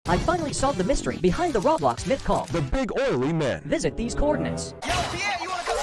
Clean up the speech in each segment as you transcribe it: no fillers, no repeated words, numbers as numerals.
I finally solved the mystery behind the Roblox myth called the Big Oily Men. Visit these coordinates. Yo, Pierre, you wanna come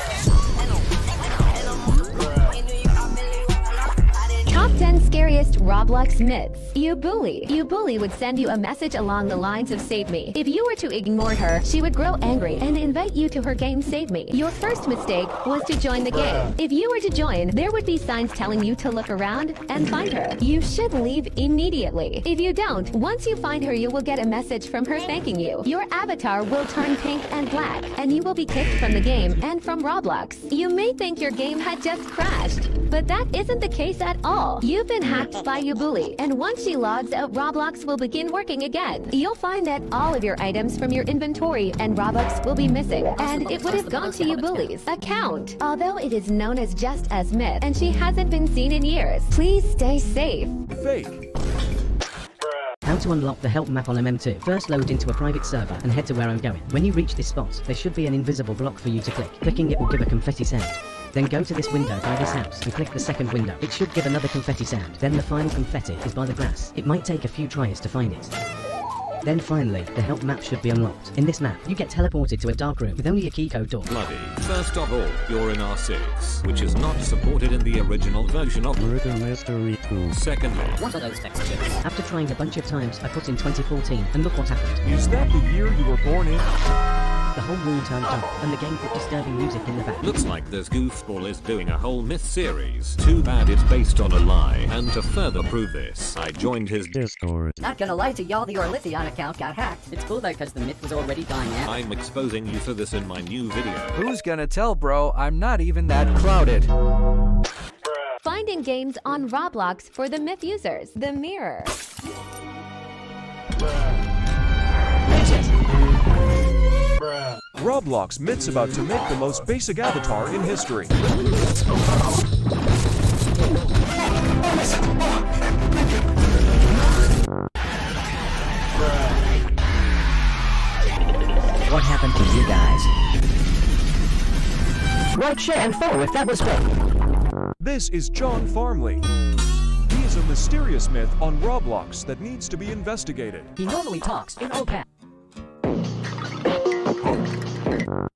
Top 10 scariest Roblox myths. You bully. You bully would send you a message along the lines of "Save me." If you were to ignore her, she would grow angry and invite you to her game Save Me. Your first mistake was to join the game. If you were to join, there would be signs telling you to look around and find her. You should leave immediately. If you don't, once you find her, you will get a message from her thanking you. Your avatar will turn pink and black, and you will be kicked from the game and from Roblox. You may think your game had just crashed, but that isn't the case at all. You've been hacked by Yubuli, and once she logs out, Roblox will begin working again. You'll find that all of your items from your inventory and Robux will be missing, and it would have gone to Yubuli's account. Although it is known as just as myth, and she hasn't been seen in years. Please stay safe. Fake. How to unlock the help map on MM2. First load into a private server and head to where I'm going. When you reach this spot, there should be an invisible block for you to click. Clicking it will give a confetti sound. Then go to this window by this house and click the second window. It should give another confetti sound. Then the final confetti is by the grass. It might take a few tries to find it. Then finally, the help map should be unlocked. In this map, you get teleported to a dark room with only a key code door. Bloody. First of all, you're in R6, which is not supported in the original version of Murder Mystery 2. Secondly, what are those textures? After trying a bunch of times, I put in 2014, and look what happened. Is that the year you were born in? The whole room turned dark, and the game put disturbing music in the back. looks like this goofball is doing a whole myth series. Too bad it's based on a lie. And to further prove this, I joined his Discord. Not gonna lie to y'all, the Orlithion account got hacked. It's cool though, because the myth was already dying out. I'm exposing you for this in my new video. Who's gonna tell, bro? I'm not even that crowded. Finding games on Roblox for the myth users. The Mirror. Roblox myths about to make the most basic avatar in history. What happened to you guys? Like, share, and follow if that was fake. This is John Farmley. He is a mysterious myth on Roblox that needs to be investigated. He normally talks in OCAP.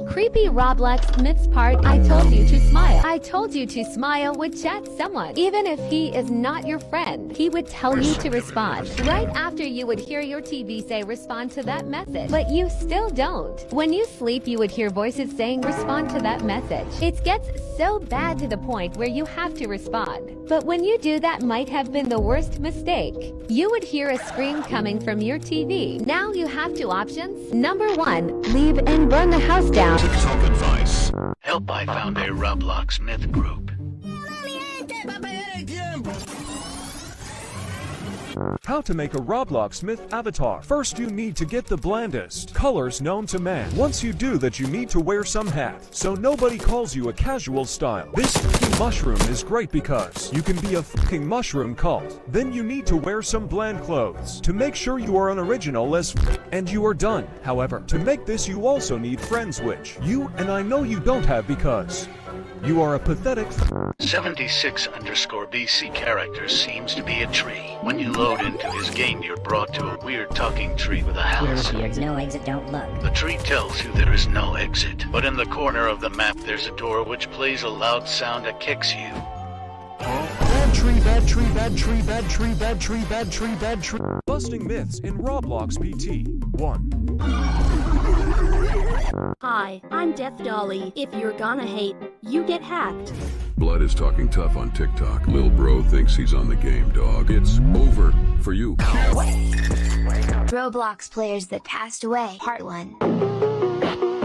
Creepy Roblox myths part. I told you to smile. I told you to smile would chat someone. Even if he is not your friend, he would tell you to respond. Right after you would hear your TV say respond to that message. But you still don't. When you sleep, you would hear voices saying respond to that message. It gets so bad to the point where you have to respond. But when you do, that might have been the worst mistake. You would hear a scream coming from your TV. Now you have two options. Number 1, leave and burn the house down. TikTok advice. Help, I found a Roblox myth group. How to make a Roblox myth avatar. First, you need to get the blandest colors known to man. Once you do that, you need to wear some hat, so nobody calls you a casual style. This mushroom is great because you can be a fucking mushroom cult. Then you need to wear some bland clothes to make sure you are original as and you are done. However, to make this you also need friends, which you and I know you don't have because you are a pathetic 76_BC character seems to be a tree. When you load into his game, you're brought to a weird talking tree with a house. No exit, don't look. The tree tells you there is no exit, but in the corner of the map there's a door which plays a loud sound that kicks you. bad tree, bad tree, bad tree, bad tree, bad tree, bad tree, bad tree. Busting myths in Roblox PT 1. Hi, I'm Death Dolly. If you're gonna hate, you get hacked. Blood is talking tough on TikTok. Lil bro thinks he's on the game, dog. It's over for you. Roblox players that passed away, Part 1.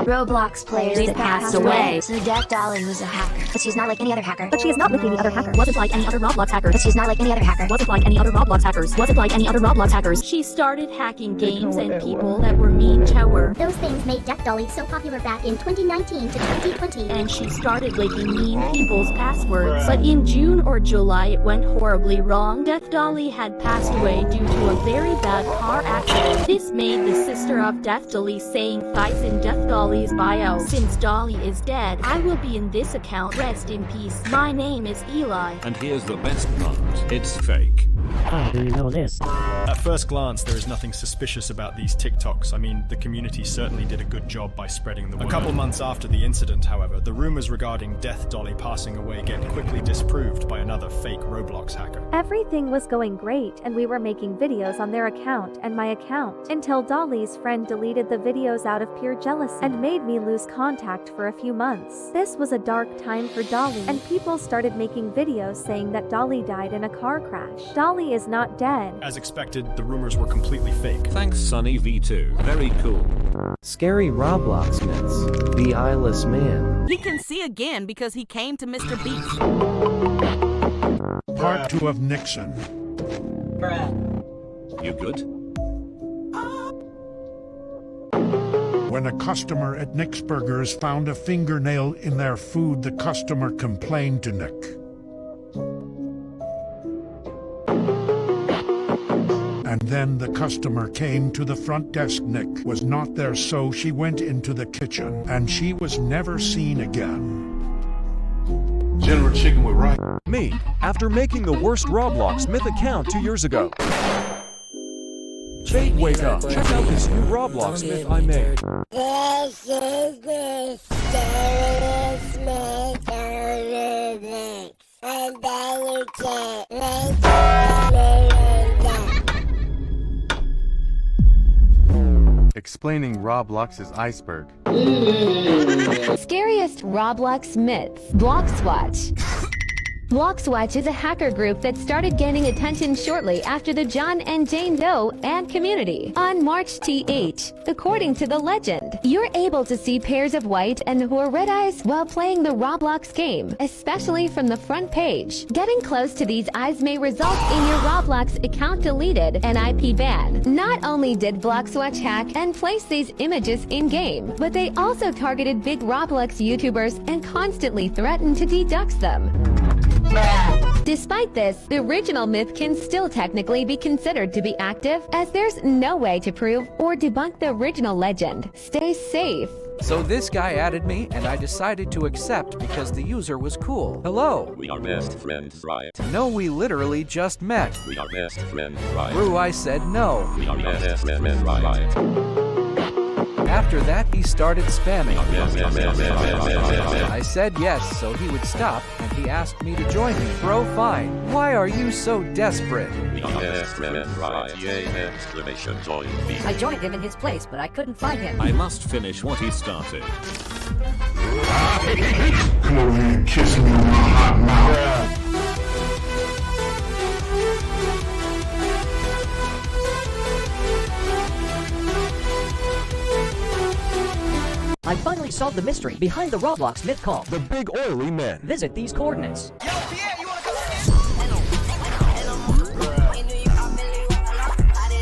Roblox players that passed away. So Death Dolly was a hacker, but she's not like any other hacker. But she is not like any other hacker. Wasn't like any other Roblox hacker. But she's not like any other hacker. Wasn't like any other Roblox hackers. Wasn't like any other Roblox hackers. She started hacking games and people that were mean to her. Those things made Death Dolly so popular back in 2019 to 2020. And she started leaking mean people's passwords. But in June or July it went horribly wrong. Death Dolly had passed away due to a very bad car accident. This made the sister of Death Dolly saying thighs in Death Dolly Dolly's bio. Since Dolly is dead, I will be in this account. Rest in peace. My name is Eli. And here's the best part. It's fake. How do you know this? At first glance, there is nothing suspicious about these TikToks. I mean, the community certainly did a good job by spreading the word. A couple months after the incident, however, the rumors regarding Death Dolly passing away get quickly disproved by another fake Roblox hacker. Everything was going great and we were making videos on their account and my account, until Dolly's friend deleted the videos out of pure jealousy and made me lose contact for a few months. This was a dark time for Dolly, and people started making videos saying that Dolly died in a car crash. Dolly is not dead. As expected, the rumors were completely fake. Thanks, Sunny V2. Very cool. Scary Roblox myths. The eyeless man. He can see again because he came to Mr. Beast. Part 2 of Nixon. You good? When a customer at Nick's Burgers found a fingernail in their food, the customer complained to Nick. And then the customer came to the front desk. Nick was not there, so she went into the kitchen, and she was never seen again. General Chicken with rice. Me, after making the worst Roblox myth account 2 years ago. Wake up, check out this new Roblox myth I made. This is the scariest myth ever. And then you Explaining Roblox's iceberg. Scariest Roblox myths. Bloxwatch. Bloxwatch is a hacker group that started gaining attention shortly after the John and Jane Doe and community. On March TH, according to the legend, you're able to see pairs of white and or red eyes while playing the Roblox game, especially from the front page. Getting close to these eyes may result in your Roblox account deleted and IP banned. Not only did Bloxwatch hack and place these images in-game, but they also targeted big Roblox YouTubers and constantly threatened to deduct them. Despite this, the original myth can still technically be considered to be active, as there's no way to prove or debunk the original legend. Stay safe. So this guy added me, and I decided to accept because the user was cool. Hello. We are best friends, right? No, we literally just met. We are best friends, right? Rue, I said no. We are best friends, right? After that, he started spamming. I said yes, so he would stop, and he asked me to join him. Bro, fine. Why are you so desperate? We are best friends, right? Exclamation join me. I joined him in his place, but I couldn't find him. I must finish what he started. Come over here and kiss me in my hot mouth. I finally solved the mystery behind the Roblox myth called The Big Oily Men. Visit these coordinates.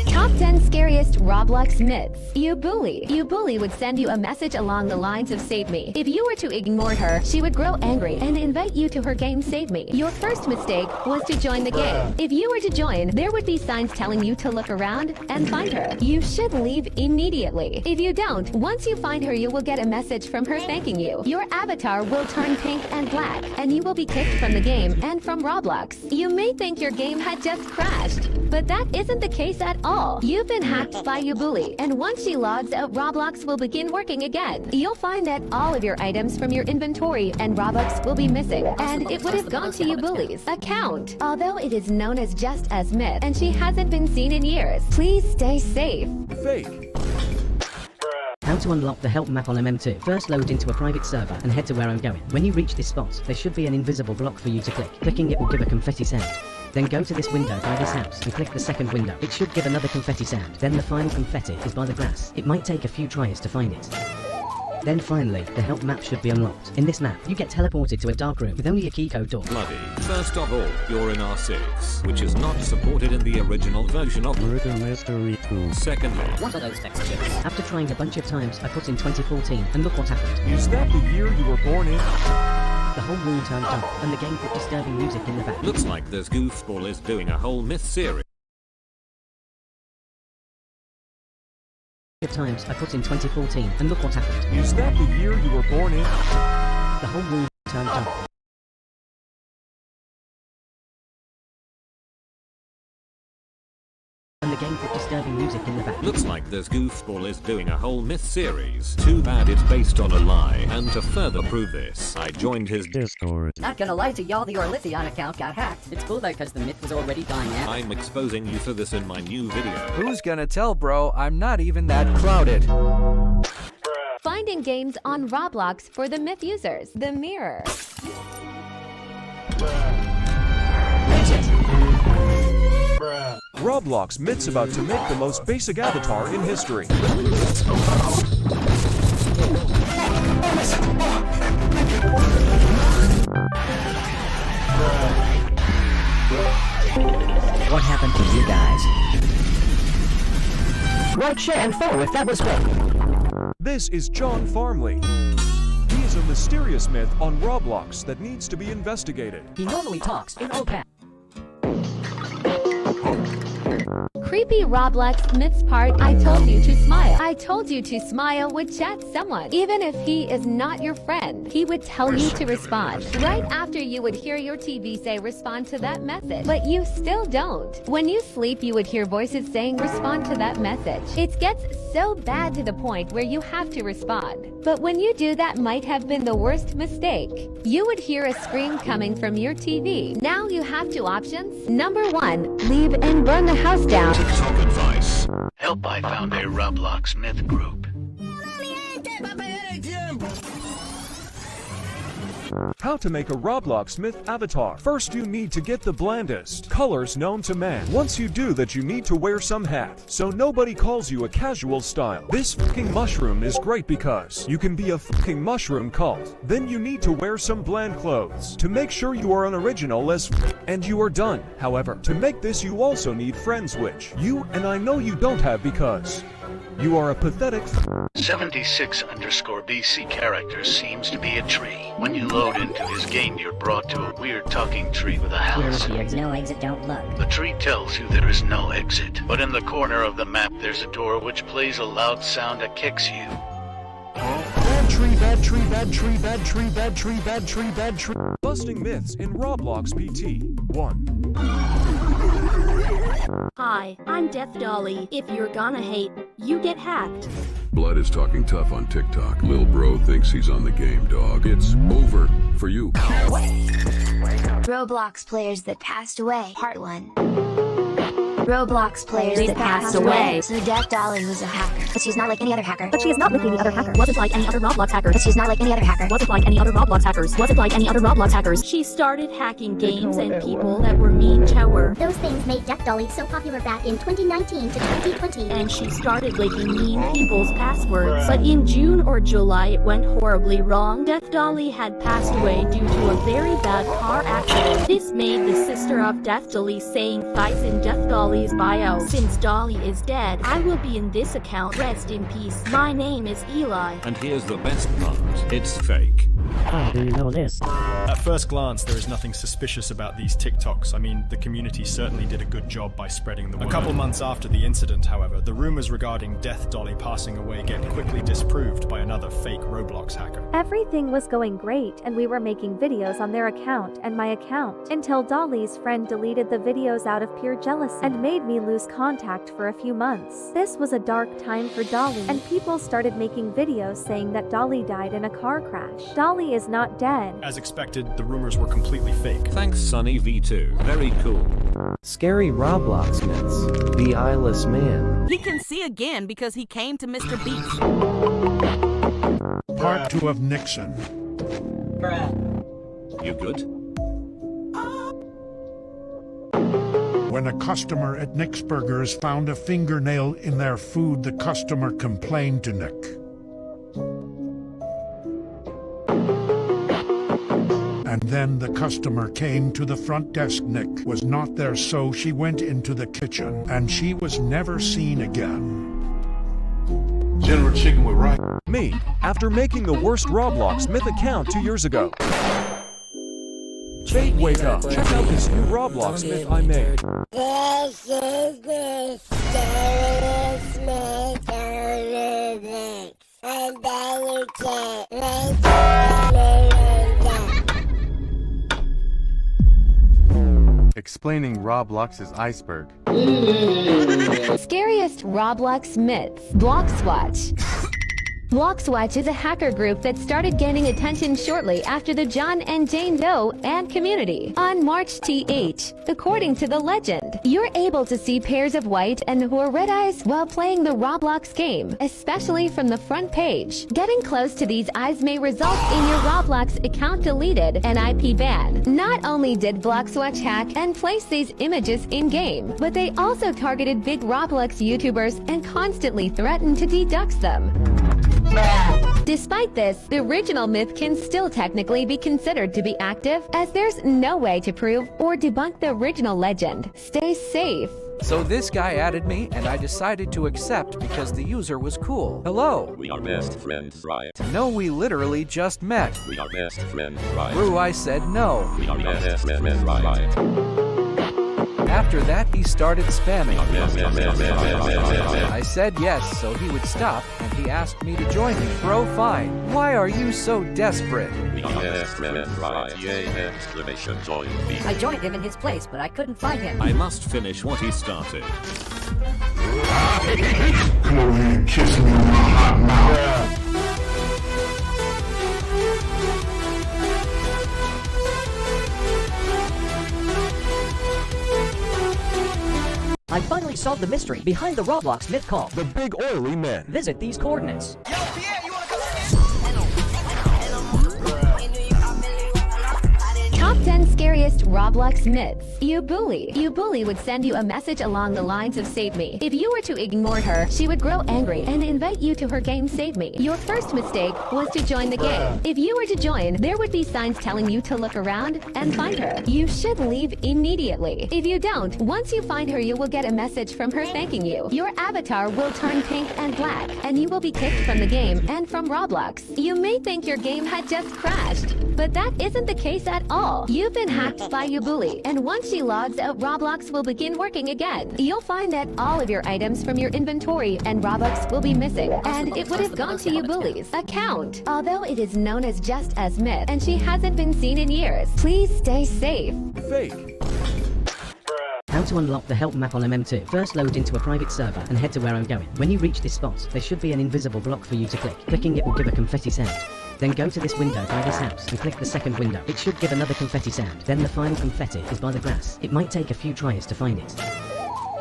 Top 10 scariest Roblox myths. You bully. You bully would send you a message along the lines of save me. If you were to ignore her, she would grow angry and invite you to her game Save Me. Your first mistake was to join the game. If you were to join, there would be signs telling you to look around and find her. You should leave immediately. If you don't, once you find her, you will get a message from her thanking you. Your avatar will turn pink and black, and you will be kicked from the game and from Roblox. You may think your game had just crashed, but that isn't the case at all. You've been hacked by Ubully, and once she logs out, Roblox will begin working again. You'll find that all of your items from your inventory and Robux will be missing, and it would have gone to Ubully's account. Although it is known as just as myth, and she hasn't been seen in years. Please stay safe. Fake. How to unlock the help map on MM2. First load into a private server and head to where I'm going. When you reach this spot, there should be an invisible block for you to click. Clicking it will give a confetti sound. Then go to this window by this house and click the second window. It should give another confetti sound. Then the final confetti is by the grass. It might take a few tries to find it. Then finally, the help map should be unlocked. In this map, you get teleported to a dark room with only a key code door. Bloody. First of all, you're in R6, which is not supported in the original version of Murder Mystery 2. Secondly, what are those textures? After trying a bunch of times, I put in 2014, and look what happened. Is that the year you were born in? The whole room turned dark, and the game put disturbing music in the back. looks like this goofball is doing a whole myth series. times I put in 2014, and look what happened. Is that the year you were born in? The whole room turned dark. And the game put disturbing music in the back. Looks like this goofball is doing a whole myth series. Too bad it's based on a lie. And to further prove this, I joined his Discord. Not gonna lie to y'all, the Orlithion account got hacked. It's cool though, cause the myth was already dying out. I'm exposing you for this in my new video. Who's gonna tell, bro? I'm not even that clouded. Finding games on Roblox for the myth users. The Mirror. Roblox myths about to make the most basic avatar in history. What happened to you guys? Like, share, and follow if that was quick. This is John Farmley. He is a mysterious myth on Roblox that needs to be investigated. He normally talks in old caps. Creepy Roblox myths part. I told you to smile. I told you to smile would chat someone. Even if he is not your friend, he would tell you to respond. Right after you would hear your TV say respond to that message. But you still don't. When you sleep, you would hear voices saying respond to that message. It gets so bad to the point where you have to respond. But when you do that might have been the worst mistake. You would hear a scream coming from your TV. Now you have two options. Number 1, leave and burn the house down. TikTok advice. Help, I found a Roblox myth group. How to make a Roblox myth avatar. First, you need to get the blandest colors known to man. Once you do that, you need to wear some hat, so nobody calls you a casual style. This fucking mushroom is great because you can be a fucking mushroom cult. Then you need to wear some bland clothes to make sure you are original as and you are done. However, to make this you also need friends, which you and I know you don't have because you are a pathetic 76_BC character seems to be a tree. When you load into his game, you're brought to a weird talking tree with a house. There's no exit, don't look. The tree tells you there is no exit, but in the corner of the map there's a door which plays a loud sound that kicks you. bad tree, bad tree, bad tree, bad tree, bad tree, bad tree, bad tree. Busting myths in Roblox PT 1. Hi, I'm Death Dolly. If you're gonna hate, you get hacked. Blood is talking tough on TikTok. Lil bro thinks he's on the game, dog. It's over for you. Roblox players that passed away. Part 1. Roblox players that passed away. So Death Dolly was a hacker. But she's not like any other hacker. But she is not like any other hacker. Wasn't like any other Roblox hackers. But she's not like any other hacker. Wasn't like any other Roblox hackers. Wasn't like any other Roblox hackers. She started hacking games and people that were mean to her. Those things made Death Dolly so popular back in 2019 to 2020. And she started leaking mean people's passwords. But in June or July it went horribly wrong. Death Dolly had passed away due to a very bad car accident. This made the sister of Death Dolly saying thrice in Death Dolly's bio. Since Dolly is dead, I will be in this account. Rest in peace. My name is Eli. And here's the best part. It's fake. How do you know this? At first glance, there is nothing suspicious about these TikToks. I mean, the community certainly did a good job by spreading the word. A couple months after the incident, however, the rumors regarding Death Dolly passing away get quickly disproved by another fake Roblox hacker. Everything was going great and we were making videos on their account and my account until Dolly's friend deleted the videos out of pure jealousy and made me lose contact for a few months. This was a dark time for Dolly and people started making videos saying that Dolly died in a car crash. Dolly is not dead. As expected, the rumors were completely fake. Thanks, Sunny V2. Very cool. Scary Roblox myths. The eyeless man. He can see again because he came to Mr. Beast. Part 2 of Nixon. You good? When a customer at Nick's Burgers found a fingernail in their food, the customer complained to Nick. And then the customer came to the front desk. Nick was not there, so she went into the kitchen, and she was never seen again. General Chicken with rice. Me, after making the worst Roblox myth account 2 years ago. Wake up, check out this new Roblox myth I made. This is the scariest myth on Explaining Roblox's iceberg. Scariest Roblox myths. Bloxwatch. Bloxwatch is a hacker group that started gaining attention shortly after the John and Jane Doe and community. On March TH, according to the legend, you're able to see pairs of white and or red eyes while playing the Roblox game, especially from the front page. Getting close to these eyes may result in your Roblox account deleted and IP banned. Not only did Bloxwatch hack and place these images in-game, but they also targeted big Roblox YouTubers and constantly threatened to deduct them. Despite this, the original myth can still technically be considered to be active, as there's no way to prove or debunk the original legend. Stay safe. So this guy added me, and I decided to accept because the user was cool. Hello. We are best friends, right? No, we literally just met. We are best friends, right? Brew, I said no. We are best friends, right? After that, he started spamming. I said yes, so he would stop, and he asked me to join him. Bro, fine. Why are you so desperate? We are best friends, right? Exclamation join me. I joined him in his place, but I couldn't find him. I must finish what he started. Come over here and kiss me in my hot mouth. I finally solved the mystery behind the Roblox myth called The Big Oily Men. Visit these coordinates. Top 10 scariest Roblox myths. You bully. You bully would send you a message along the lines of save me. If you were to ignore her, she would grow angry and invite you to her game Save Me. Your first mistake was to join the game. If you were to join, there would be signs telling you to look around and find her. You should leave immediately. If you don't, once you find her, you will get a message from her thanking you. Your avatar will turn pink and black, and you will be kicked from the game and from Roblox. You may think your game had just crashed, but that isn't the case at all. You've been hacked by Ubully, and once she logs out, Roblox will begin working again. You'll find that all of your items from your inventory and Robux will be missing, and it would have gone to Ubully's account. Although it is known as just as myth, and she hasn't been seen in years. Please stay safe. Fake. How to unlock the help map on MM2. First load into a private server and head to where I'm going. When you reach this spot, there should be an invisible block for you to click. Clicking it will give a confetti sound. Then go to this window by this house and click the second window. It should give another confetti sound. Then the final confetti is by the grass. It might take a few tries to find it.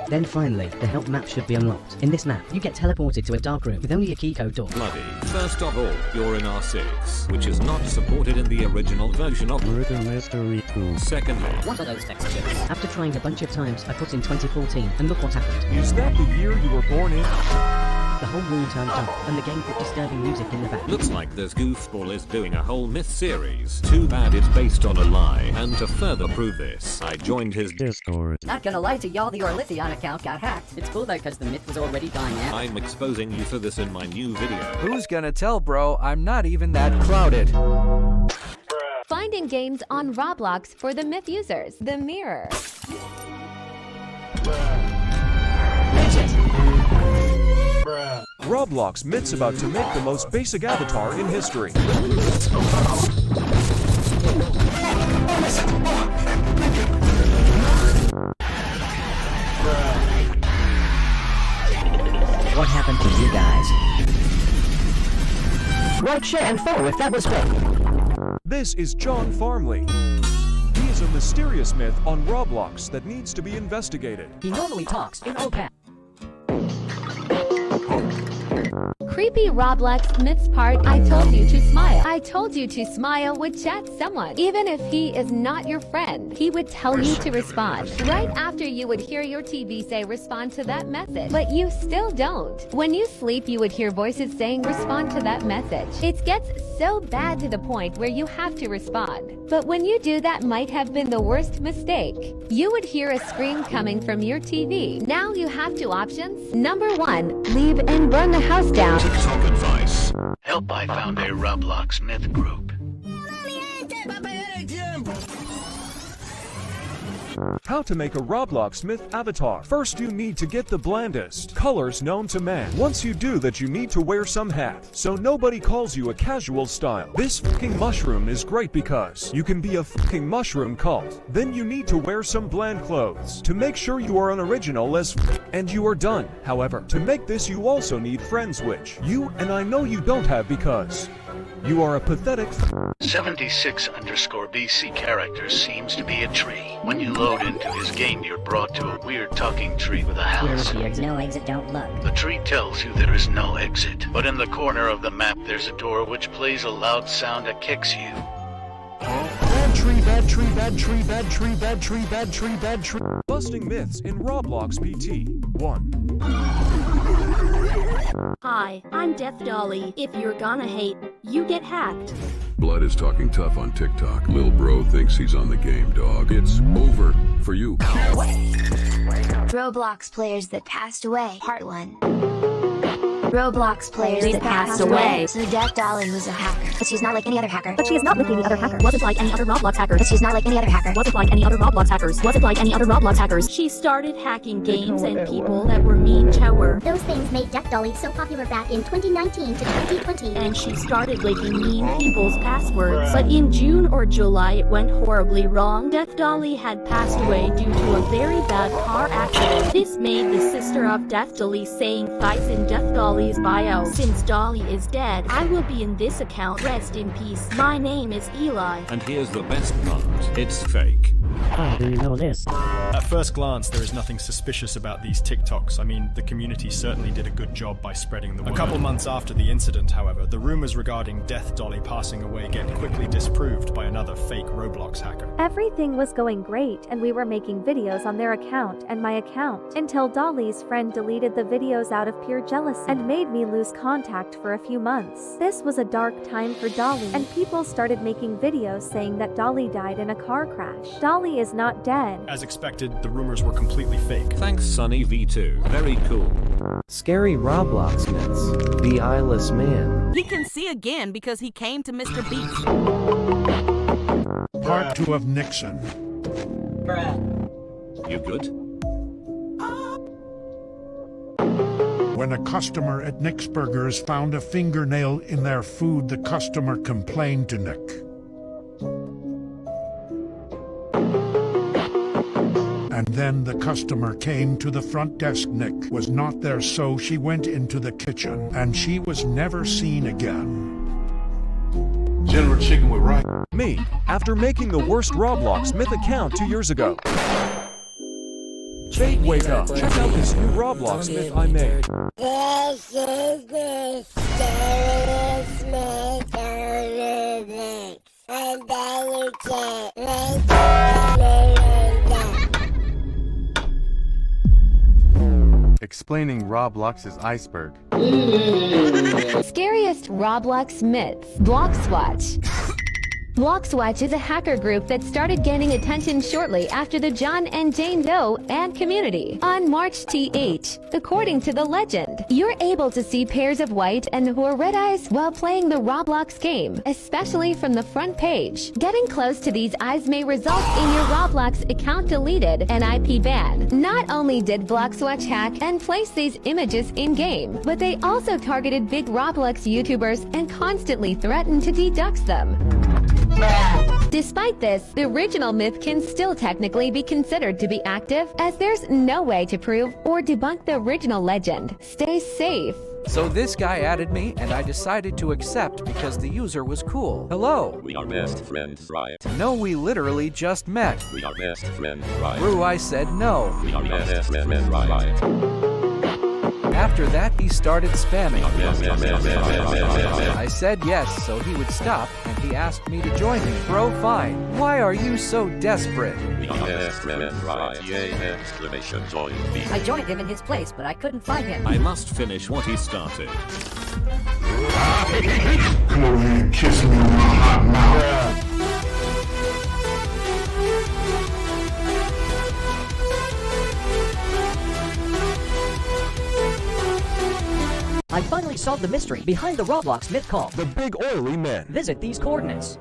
Then finally, the help map should be unlocked. In this map, you get teleported to a dark room with only a key code door. Bloody. First of all, you're in R6, which is not supported in the original version of Murder Mystery 2. Secondly, What are those textures? After trying a bunch of times, I put in 2014, and look what happened. Is that the year you were born in? The whole room turned dark, and the game put disturbing music in the back. looks like this goofball is doing a whole myth series. Too bad it's based on a lie. And to further prove this, I joined his Discord. Not gonna lie to y'all, the Orlithion account got hacked. It's cool though, cause the myth was already gone, yeah? I'm exposing you for this in my new video. Who's gonna tell, bro? I'm not even that crowded. Finding games on Roblox for the myth users. The Mirror. Roblox myths about to make the most basic avatar in history. What happened to you guys? Like, share, and follow if that was quick. This is John Farmley. He is a mysterious myth on Roblox that needs to be investigated. He normally talks in OPAP. Creepy Roblox myths part. I told you to smile. I told you to smile would chat someone. Even if he is not your friend, he would tell you to respond. Right after you would hear your TV say respond to that message. But you still don't. When you sleep, you would hear voices saying respond to that message. It gets so bad to the point where you have to respond. But when you do, that might have been the worst mistake. You would hear a scream coming from your TV. Now you have two options. Number 1, leave and burn the house down. TikTok advice. Help, I found a Roblox myth group. How to make a Roblox myth avatar. First you need to get the blandest colors known to man. Once you do that, you need to wear some hat, so nobody calls you a casual style. This fucking mushroom is great because you can be a fucking mushroom cult. Then you need to wear some bland clothes to make sure you are an original as and you are done. However, to make this you also need friends, which you and I know you don't have because you are a pathetic 76_BC character seems to be a tree. When you load into his game, you're brought to a weird talking tree with a house. No exit, don't look. The tree tells you there is no exit, but in the corner of the map there's a door which plays a loud sound that kicks you. Bad tree, bad tree, bad tree, bad tree, bad tree, bad tree, bad tree. Busting myths in Roblox PT 1. Hi, I'm Death Dolly. If you're gonna hate, you get hacked. Blood is talking tough on TikTok. Lil bro thinks he's on the game, dog. It's over for you. Roblox players that passed away, Part 1. Roblox players that passed away. So Death Dolly was a hacker. But she's not like any other hacker. But she is not like any other hacker. Wasn't like any other Roblox hacker. But she's not like any other hacker. Wasn't like any other Roblox hackers. Wasn't like any other Roblox hackers. She started hacking games and people that were mean to her. Those things made Death Dolly so popular back in 2019 to 2020. And she started leaking mean people's passwords. But in June or July it went horribly wrong. Death Dolly had passed away due to a very bad car accident. This made the sister of Death Dolly saying thrice in Death Dolly's bio. Since Dolly is dead, I will be in this account. Rest in peace. My name is Eli. And here's the best part. It's fake. How do you know this? At first glance, there is nothing suspicious about these TikToks. I mean, the community certainly did a good job by spreading the word. A couple months after the incident, however, the rumors regarding Death Dolly passing away get quickly disproved by another fake Roblox hacker. Everything was going great and we were making videos on their account and my account until Dolly's friend deleted the videos out of pure jealousy and made me lose contact for a few months. This was a dark time for Dolly and people started making videos saying that Dolly died in a car crash. Dolly is not dead. As expected, the rumors were completely fake. Thanks, Sunny V2. Very cool. Scary Roblox myths. The eyeless man. He can see again because he came to Mr. Beast. Part 2 of Nixon. You good? When a customer at Nick's Burgers found a fingernail in their food, the customer complained to Nick. And then the customer came to the front desk. Nick was not there, so she went into the kitchen, and she was never seen again. General Chicken with rice. Me, after making the worst Roblox myth account 2 years ago. Wake up, check out this new Roblox myth I made. This is the scariest myth ever. And then you can't make Explaining Roblox's iceberg. Scariest Roblox myths. Bloxwatch. Bloxwatch is a hacker group that started gaining attention shortly after the John and Jane Doe ad community on March TH. According to the legend, you're able to see pairs of white and or red eyes while playing the Roblox game, especially from the front page. Getting close to these eyes may result in your Roblox account deleted and IP banned. Not only did Bloxwatch hack and place these images in-game, but they also targeted big Roblox YouTubers and constantly threatened to deduct them. Despite this, the original myth can still technically be considered to be active, as there's no way to prove or debunk the original legend. Stay safe. So this guy added me, and I decided to accept because the user was cool. Hello. We are best friends, right? No, we literally just met. We are best friends, right? Rue, I said no. We are best friends, right? After that, he started spamming. I said yes, so he would stop, and he asked me to join him. Bro, fine. Why are you so desperate? We are best friends, right? Yay! Exclamation join me. I joined him in his place, but I couldn't find him. I must finish what he started. Come over here and kiss me on my hot mouth. I finally solved the mystery behind the Roblox myth called The Big Oily Men. Visit these coordinates.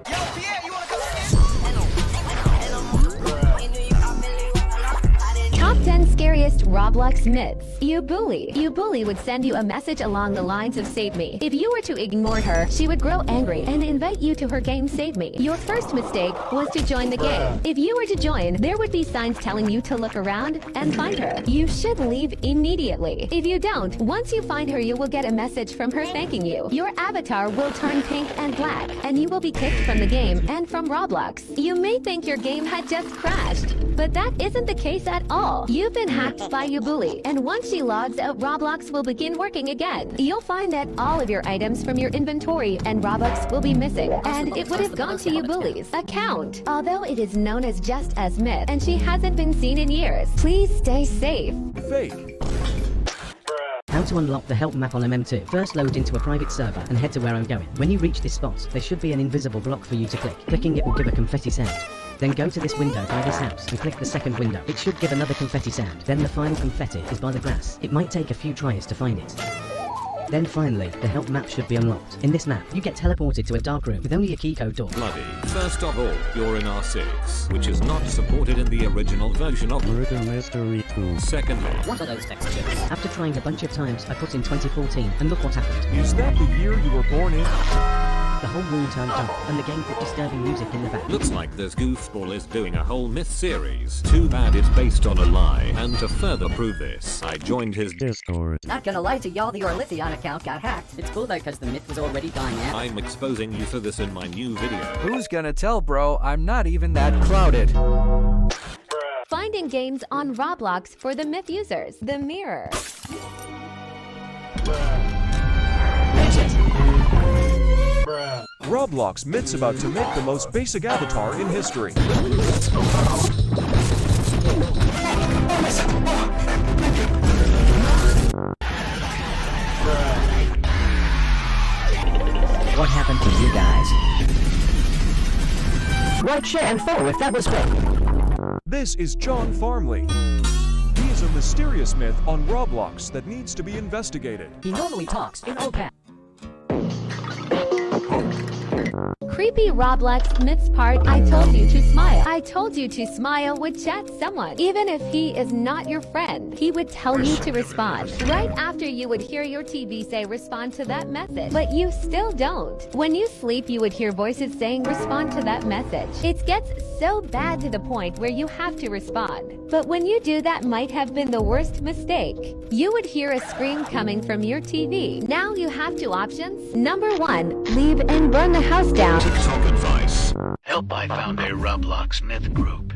scariest Roblox myths. You bully. You bully would send you a message along the lines of save me. If you were to ignore her, she would grow angry and invite you to her game Save Me. Your first mistake was to join the game. If you were to join, there would be signs telling you to look around and find her. You should leave immediately. If you don't, once you find her, you will get a message from her thanking you. Your avatar will turn pink and black, and you will be kicked from the game and from Roblox. You may think your game had just crashed, but that isn't the case at all. You've been hacked by Ubuli, and once she logs out, Roblox will begin working again. You'll find that all of your items from your inventory and Robux will be missing, and it would have gone to Ubuli's account. Although it is known as just as myth, and she hasn't been seen in years. Please stay safe. Fake. How to unlock the help map on MM2. First load into a private server and head to where I'm going. When you reach this spot, there should be an invisible block for you to click. Clicking it will give a confetti sound. Then go to this window by this house and click the second window. It should give another confetti sound. Then the final confetti is by the grass. It might take a few tries to find it. Then finally, the help map should be unlocked. In this map, you get teleported to a dark room with only a keycode door. Bloody. First of all, you're in R6, which is not supported in the original version of Murder Mystery 2. Secondly, What are those textures? After trying a bunch of times, I put in 2014, and look what happened. Is that the year you were born in? The whole room turned dark, and the game put disturbing music in the back. looks like this goofball is doing a whole myth series. Too bad it's based on a lie. And to further prove this, I joined his Discord. Not gonna lie to y'all, the Orlithion account got hacked. It's cool though, because the myth was already dying out. I'm exposing you for this in my new video. Who's gonna tell, bro? I'm not even that clouded. Finding games on Roblox for the myth users. The Mirror. Roblox myths about to make the most basic avatar in history. What happened to you guys? Like, share, and follow if that was quick. This is John Farmley. He is a mysterious myth on Roblox that needs to be investigated. He normally talks in OPAP. Creepy Roblox myths part. I told you to smile. I told you to smile would chat someone. Even if he is not your friend, he would tell you to respond. Right after you would hear your TV say respond to that message. But you still don't. When you sleep, you would hear voices saying respond to that message. It gets so bad to the point where you have to respond. But when you do, that might have been the worst mistake. You would hear a scream coming from your TV. Now you have two options. Number 1, leave and burn the house down. TikTok advice. Help, I found a Roblox myth group.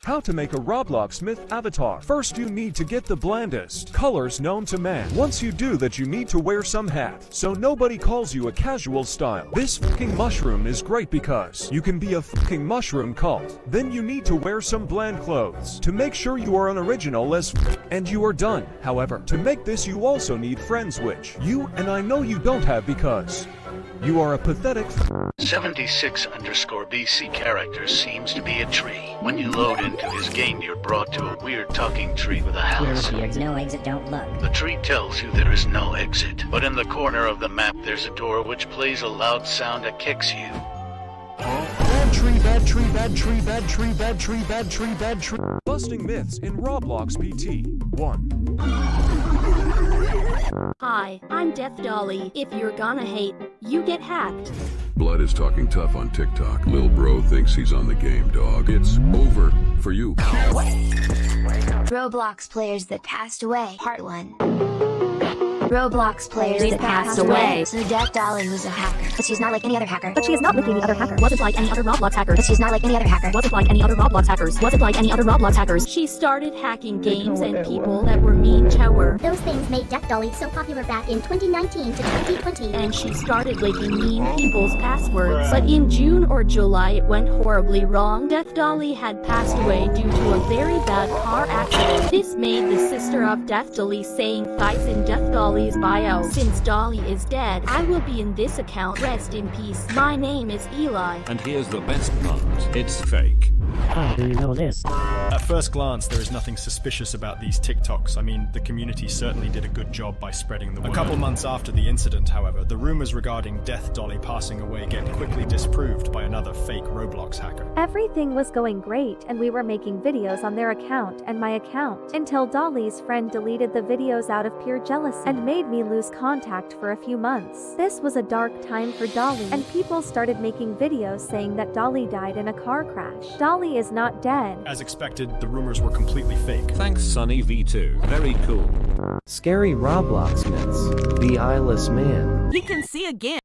How to make a Roblox myth avatar. First, you need to get the blandest colors known to man. Once you do that, you need to wear some hat, so nobody calls you a casual style. This fucking mushroom is great because you can be a fucking mushroom cult. Then you need to wear some bland clothes to make sure you are original as and you are done. However, to make this, you also need friends, which you and I know you don't have because you are a pathetic 76_BC character seems to be a tree. When you load into his game, you're brought to a weird talking tree with a house. No exit, don't look. The tree tells you there is no exit, but in the corner of the map there's a door which plays a loud sound that kicks you. bad tree, bad tree, bad tree, bad tree, bad tree, bad tree, bad tree. Busting myths in Roblox PT 1. Hi, I'm Death Dolly. If you're gonna hate, you get hacked. Blood is talking tough on TikTok. Lil bro thinks he's on the game, dog. It's over for you. Roblox players that passed away. Part 1. Roblox players that passed away. So Death Dolly was a hacker. But she's not like any other hacker. But she is not like any other hacker. Wasn't like any other Roblox hackers. But she's not like any other hacker. Wasn't like any other Roblox hackers. Wasn't like any other Roblox hackers. She started hacking games and people that were mean to her. Those things made Death Dolly so popular back in 2019 to 2020. And she started leaking mean people's passwords. But in June or July it went horribly wrong. Death Dolly had passed away due to a very bad car accident. This made the sister of Death Dolly saying thighs in Death Dolly Dolly's bio. Since Dolly is dead, I will be in this account. Rest in peace. My name is Eli. And here's the best part. It's fake. How do you know this? At first glance, there is nothing suspicious about these TikToks. I mean, the community certainly did a good job by spreading the word. A couple months after the incident, however, the rumors regarding Death Dolly passing away get quickly disproved by another fake Roblox hacker. Everything was going great and we were making videos on their account and my account until Dolly's friend deleted the videos out of pure jealousy and made me lose contact for a few months. This was a dark time for Dolly and people started making videos saying that Dolly died in a car crash. Dolly is not dead. As expected, the rumors were completely fake. Thanks, Sunny V2. Very cool. Scary Roblox myths. The eyeless man. He can see again.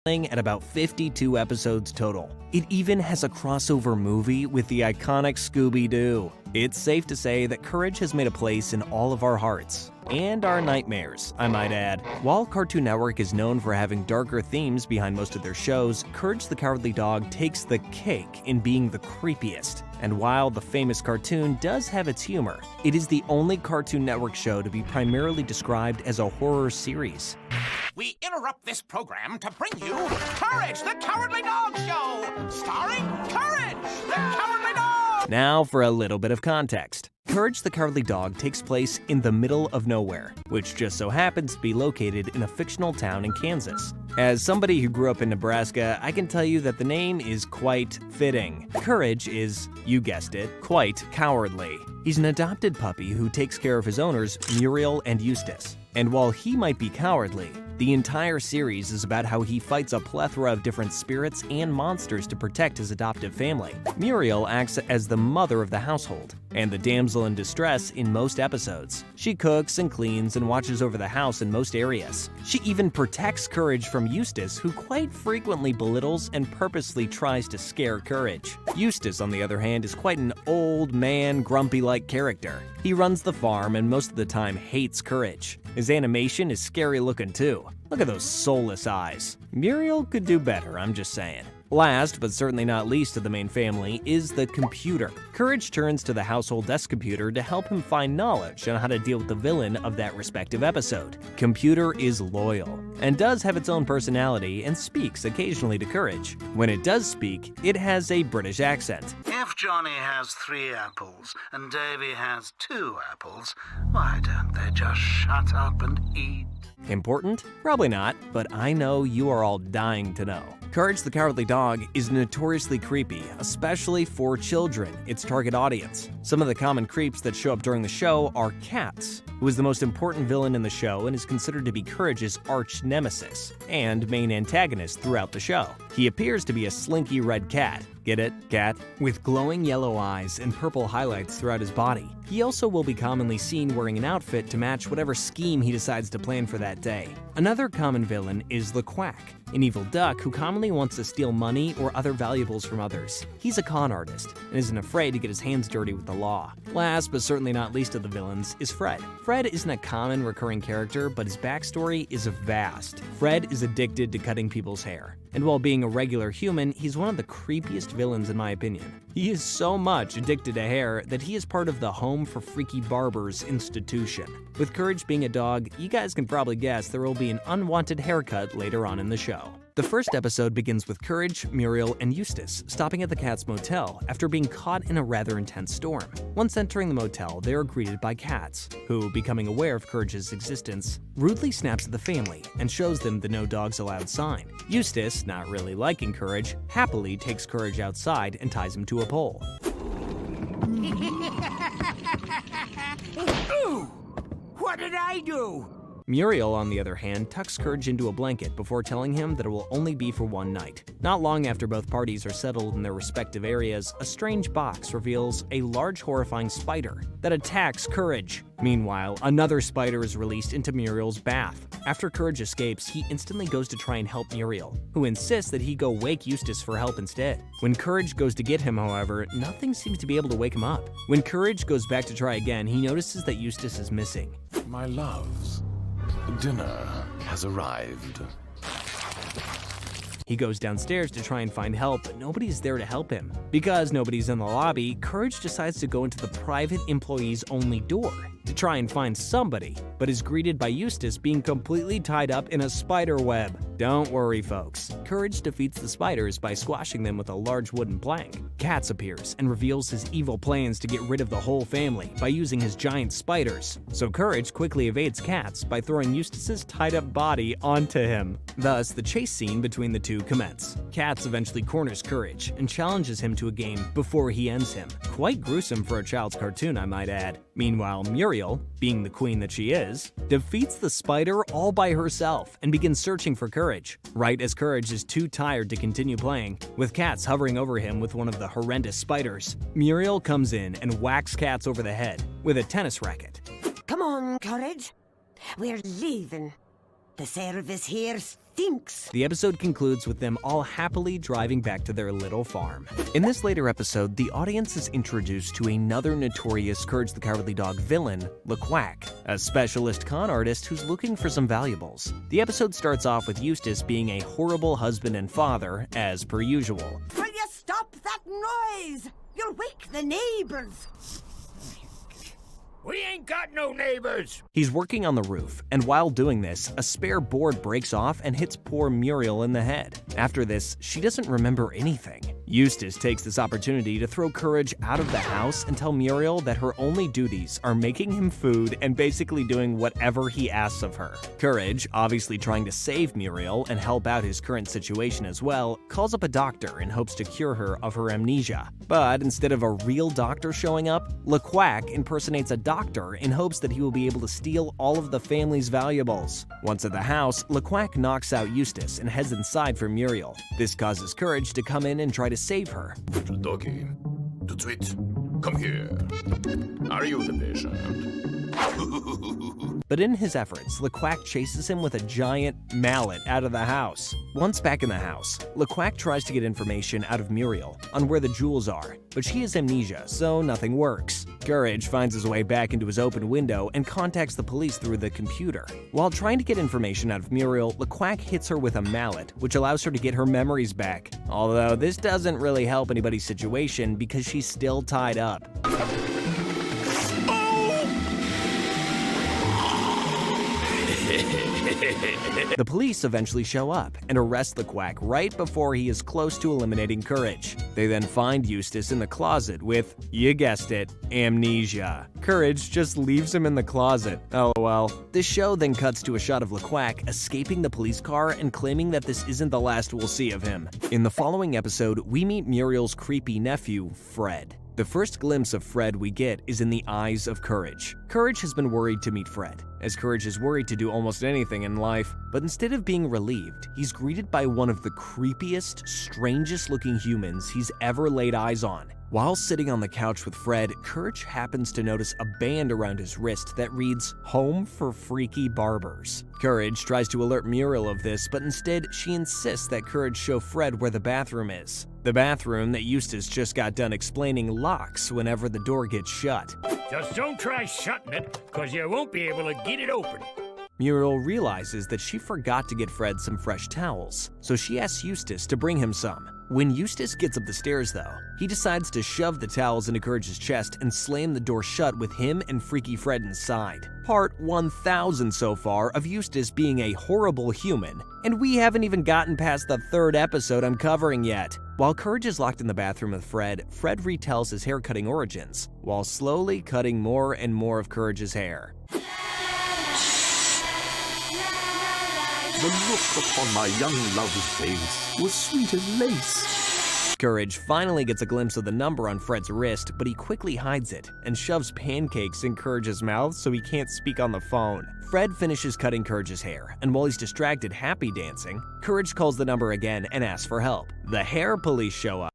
at about 52 episodes total. It even has a crossover movie with the iconic Scooby-Doo. It's safe to say that Courage has made a place in all of our hearts. And our nightmares, I might add. While Cartoon Network is known for having darker themes behind most of their shows, Courage the Cowardly Dog takes the cake in being the creepiest. And while the famous cartoon does have its humor, it is the only Cartoon Network show to be primarily described as a horror series. We interrupt this program to bring you Courage the Cowardly Dog Show, starring Courage the Cowardly Dog! Now for a little bit of context. Courage the Cowardly Dog takes place in the middle of nowhere, which just so happens to be located in a fictional town in Kansas. As somebody who grew up in Nebraska, I can tell you that the name is quite fitting. Courage is, you guessed it, quite cowardly. He's an adopted puppy who takes care of his owners, Muriel and Eustace. And while he might be cowardly, the entire series is about how he fights a plethora of different spirits and monsters to protect his adoptive family. Muriel acts as the mother of the household, and the damsel in distress in most episodes. She cooks and cleans and watches over the house in most areas. She even protects Courage from Eustace, who quite frequently belittles and purposely tries to scare Courage. Eustace, on the other hand, is quite an old man, grumpy-like character. He runs the farm and most of the time hates Courage. His animation is scary looking too. Look at those soulless eyes. Muriel could do better, I'm just saying. Last, but certainly not least of the main family, is the computer. Courage turns to the household desk computer to help him find knowledge on how to deal with the villain of that respective episode. Computer is loyal, and does have its own personality and speaks occasionally to Courage. When it does speak, it has a British accent. If Johnny has 3 apples and Davy has 2 apples, why don't they just shut up and eat? Important? Probably not, but I know you are all dying to know. Courage the Cowardly Dog is notoriously creepy, especially for children, its target audience. Some of the common creeps that show up during the show are Cats, who is the most important villain in the show and is considered to be Courage's arch nemesis and main antagonist throughout the show. He appears to be a slinky red cat. Get it? Cat? With glowing yellow eyes and purple highlights throughout his body. He also will be commonly seen wearing an outfit to match whatever scheme he decides to plan for that day. Another common villain is the Quack, an evil duck who commonly wants to steal money or other valuables from others. He's a con artist and isn't afraid to get his hands dirty with the law. Last, but certainly not least of the villains, is Fred. Fred isn't a common recurring character, but his backstory is vast. Fred is addicted to cutting people's hair. And while being a regular human, he's one of the creepiest villains in my opinion. He is so much addicted to hair that he is part of the Home for Freaky Barbers institution. With Courage being a dog, you guys can probably guess there will be an unwanted haircut later on in the show. The first episode begins with Courage, Muriel, and Eustace stopping at the Cat's motel after being caught in a rather intense storm. Once entering the motel, they are greeted by Cats, who, becoming aware of Courage's existence, rudely snaps at the family and shows them the no dogs allowed sign. Eustace, not really liking Courage, happily takes Courage outside and ties him to a pole. Ooh, what did I do? Muriel, on the other hand, tucks Courage into a blanket before telling him that it will only be for one night. Not long after both parties are settled in their respective areas, a strange box reveals a large horrifying spider that attacks Courage. Meanwhile, another spider is released into Muriel's bath. After Courage escapes, he instantly goes to try and help Muriel, who insists that he go wake Eustace for help instead. When Courage goes to get him, however, nothing seems to be able to wake him up. When Courage goes back to try again, he notices that Eustace is missing. My loves, dinner has arrived. He goes downstairs to try and find help, but nobody's there to help him. Because nobody's in the lobby, Courage decides to go into the private employees only door to try and find somebody, but is greeted by Eustace being completely tied up in a spider web. Don't worry, folks. Courage defeats the spiders by squashing them with a large wooden plank. Cats appears and reveals his evil plans to get rid of the whole family by using his giant spiders. So Courage quickly evades Cats by throwing Eustace's tied-up body onto him. Thus, the chase scene between the two commence. Cats eventually corners Courage and challenges him to a game before he ends him. Quite gruesome for a child's cartoon, I might add. Meanwhile, Muriel, being the queen that she is, defeats the spider all by herself and begins searching for Courage. Right as Courage is too tired to continue playing, with Cats hovering over him with one of the horrendous spiders, Muriel comes in and whacks Cats over the head with a tennis racket. Come on, Courage. We're leaving. The service here stinks. The episode concludes with them all happily driving back to their little farm. In this later episode, the audience is introduced to another notorious Courage the Cowardly Dog villain, LeQuack, a specialist con artist who's looking for some valuables. The episode starts off with Eustace being a horrible husband and father, as per usual. Will you stop that noise? You'll wake the neighbors. We ain't got no neighbors. He's working on the roof, and while doing this, a spare board breaks off and hits poor Muriel in the head. After this, she doesn't remember anything. Eustace takes this opportunity to throw Courage out of the house and tell Muriel that her only duties are making him food and basically doing whatever he asks of her. Courage, obviously trying to save Muriel and help out his current situation as well, calls up a doctor in hopes to cure her of her amnesia. But instead of a real doctor showing up, LeQuack impersonates a doctor in hopes that he will be able to steal all of the family's valuables. Once at the house, LeQuack knocks out Eustace and heads inside for Muriel. This causes Courage to come in and try to save her. Little doggy, to tweet, come here. Are you the patient? But in his efforts, LeQuack chases him with a giant mallet out of the house. Once back in the house, LeQuack tries to get information out of Muriel on where the jewels are, but she has amnesia, so nothing works. Courage finds his way back into his open window and contacts the police through the computer. While trying to get information out of Muriel, LeQuack hits her with a mallet, which allows her to get her memories back. Although this doesn't really help anybody's situation because she's still tied up. The police eventually show up and arrest LeQuack right before he is close to eliminating Courage. They then find Eustace in the closet with, you guessed it, amnesia. Courage just leaves him in the closet. LOL. This show then cuts to a shot of LeQuack escaping the police car and claiming that this isn't the last we'll see of him. In the following episode, we meet Muriel's creepy nephew, Fred. The first glimpse of Fred we get is in the eyes of Courage. Courage has been worried to meet Fred, as Courage is worried to do almost anything in life, but instead of being relieved, he's greeted by one of the creepiest, strangest looking humans he's ever laid eyes on. While sitting on the couch with Fred, Courage happens to notice a band around his wrist that reads, Home for Freaky Barbers. Courage tries to alert Muriel of this, but instead she insists that Courage show Fred where the bathroom is. The bathroom that Eustace just got done explaining locks whenever the door gets shut. Just don't try shutting it, cause you won't be able to get it open. Muriel realizes that she forgot to get Fred some fresh towels, so she asks Eustace to bring him some. When Eustace gets up the stairs though, he decides to shove the towels into Courage's chest and slam the door shut with him and Freaky Fred inside. Part 1000 so far of Eustace being a horrible human, and we haven't even gotten past the third episode I'm covering yet. While Courage is locked in the bathroom with Fred, Fred retells his haircutting origins, while slowly cutting more and more of Courage's hair. The look upon my young love's face was sweet as lace. Courage finally gets a glimpse of the number on Fred's wrist, but he quickly hides it and shoves pancakes in Courage's mouth so he can't speak on the phone. Fred finishes cutting Courage's hair, and while he's distracted happy dancing, Courage calls the number again and asks for help. The hair police show up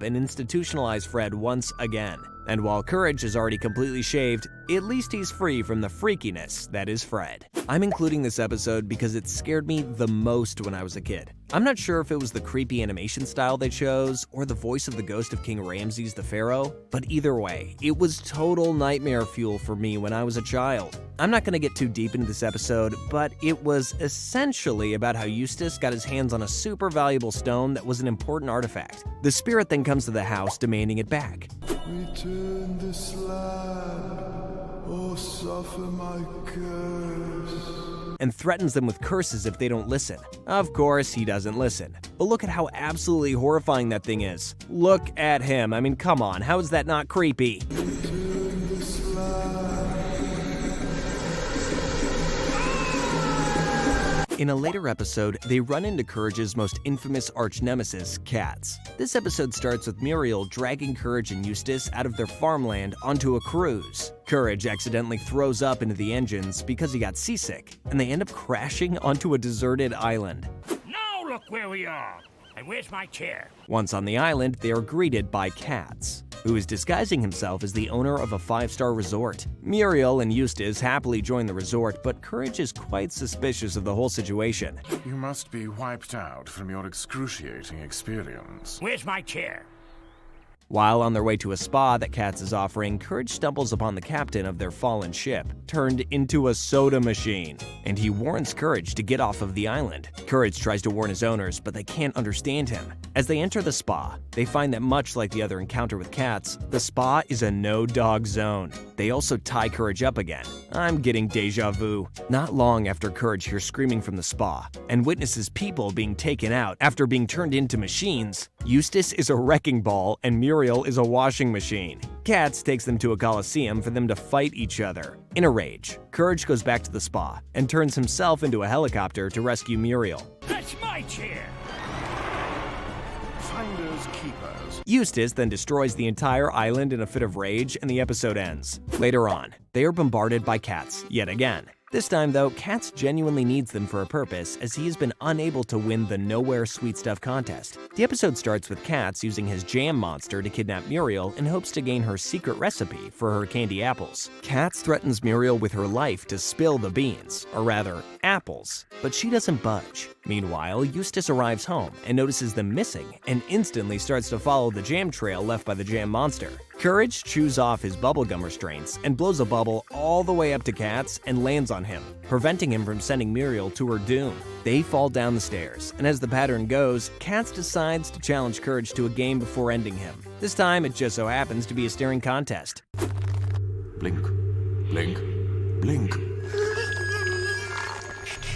and institutionalize Fred once again. And while Courage is already completely shaved, at least he's free from the freakiness that is Fred. I'm including this episode because it scared me the most when I was a kid. I'm not sure if it was the creepy animation style they chose or the voice of the ghost of King Ramses the Pharaoh, but either way, it was total nightmare fuel for me when I was a child. I'm not going to get too deep into this episode, but it was essentially about how Eustace got his hands on a super valuable stone that was an important artifact. The spirit then comes to the house demanding it back. Return this land, or suffer my curse. And threatens them with curses if they don't listen. Of course, he doesn't listen. But look at how absolutely horrifying that thing is. Look at him. I mean, come on, how is that not creepy? Return this land. In a later episode, they run into Courage's most infamous arch-nemesis, cats. This episode starts with Muriel dragging Courage and Eustace out of their farmland onto a cruise. Courage accidentally throws up into the engines because he got seasick, and they end up crashing onto a deserted island. Now look where we are, and where's my chair? Once on the island, they are greeted by cats. who is disguising himself as the owner of a 5-star resort. Muriel and Eustace happily join the resort, but Courage is quite suspicious of the whole situation. You must be wiped out from your excruciating experience. Where's my chair? While on their way to a spa that Katz is offering, Courage stumbles upon the captain of their fallen ship, turned into a soda machine, and he warns Courage to get off of the island. Courage tries to warn his owners, but they can't understand him. As they enter the spa, they find that much like the other encounter with Katz, the spa is a no-dog zone. They also tie Courage up again. I'm getting deja vu. Not long after Courage hears screaming from the spa and witnesses people being taken out after being turned into machines, Eustace is a wrecking ball and Muriel is a washing machine. Katz takes them to a coliseum for them to fight each other. In a rage, Courage goes back to the spa and turns himself into a helicopter to rescue Muriel. That's my chair! Finders keepers. Eustace then destroys the entire island in a fit of rage and the episode ends. Later on, they are bombarded by cats yet again. This time though, Katz genuinely needs them for a purpose as he has been unable to win the Nowhere Sweet Stuff contest. The episode starts with Katz using his jam monster to kidnap Muriel in hopes to gain her secret recipe for her candy apples. Katz threatens Muriel with her life to spill the beans, or rather, apples, but she doesn't budge. Meanwhile, Eustace arrives home and notices them missing and instantly starts to follow the jam trail left by the jam monster. Courage chews off his bubblegum restraints and blows a bubble all the way up to Katz and lands on him, preventing him from sending Muriel to her doom. They fall down the stairs, and as the pattern goes, Katz decides to challenge Courage to a game before ending him. This time, it just so happens to be a staring contest. Blink, blink, blink.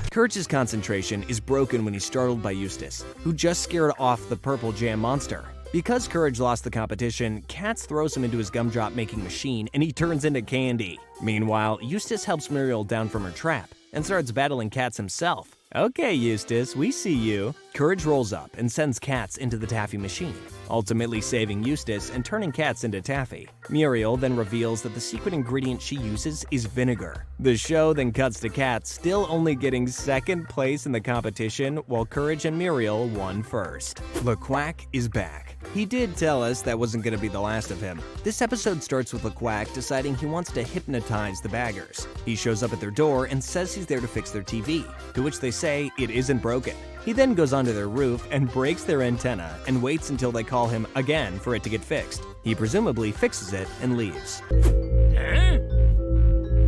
Courage's concentration is broken when he's startled by Eustace, who just scared off the purple jam monster. Because Courage lost the competition, Katz throws him into his gumdrop-making machine and he turns into candy. Meanwhile, Eustace helps Muriel down from her trap and starts battling Katz himself. Okay, Eustace, we see you. Courage rolls up and sends Katz into the taffy machine, ultimately saving Eustace and turning Katz into taffy. Muriel then reveals that the secret ingredient she uses is vinegar. The show then cuts to Katz still only getting second place in the competition, while Courage and Muriel won first. LeQuack is back. He did tell us that wasn't going to be the last of him. This episode starts with LeQuack deciding he wants to hypnotize the baggers. He shows up at their door and says he's there to fix their TV, to which they say it isn't broken. He then goes onto their roof and breaks their antenna and waits until they call him again for it to get fixed. He presumably fixes it and leaves.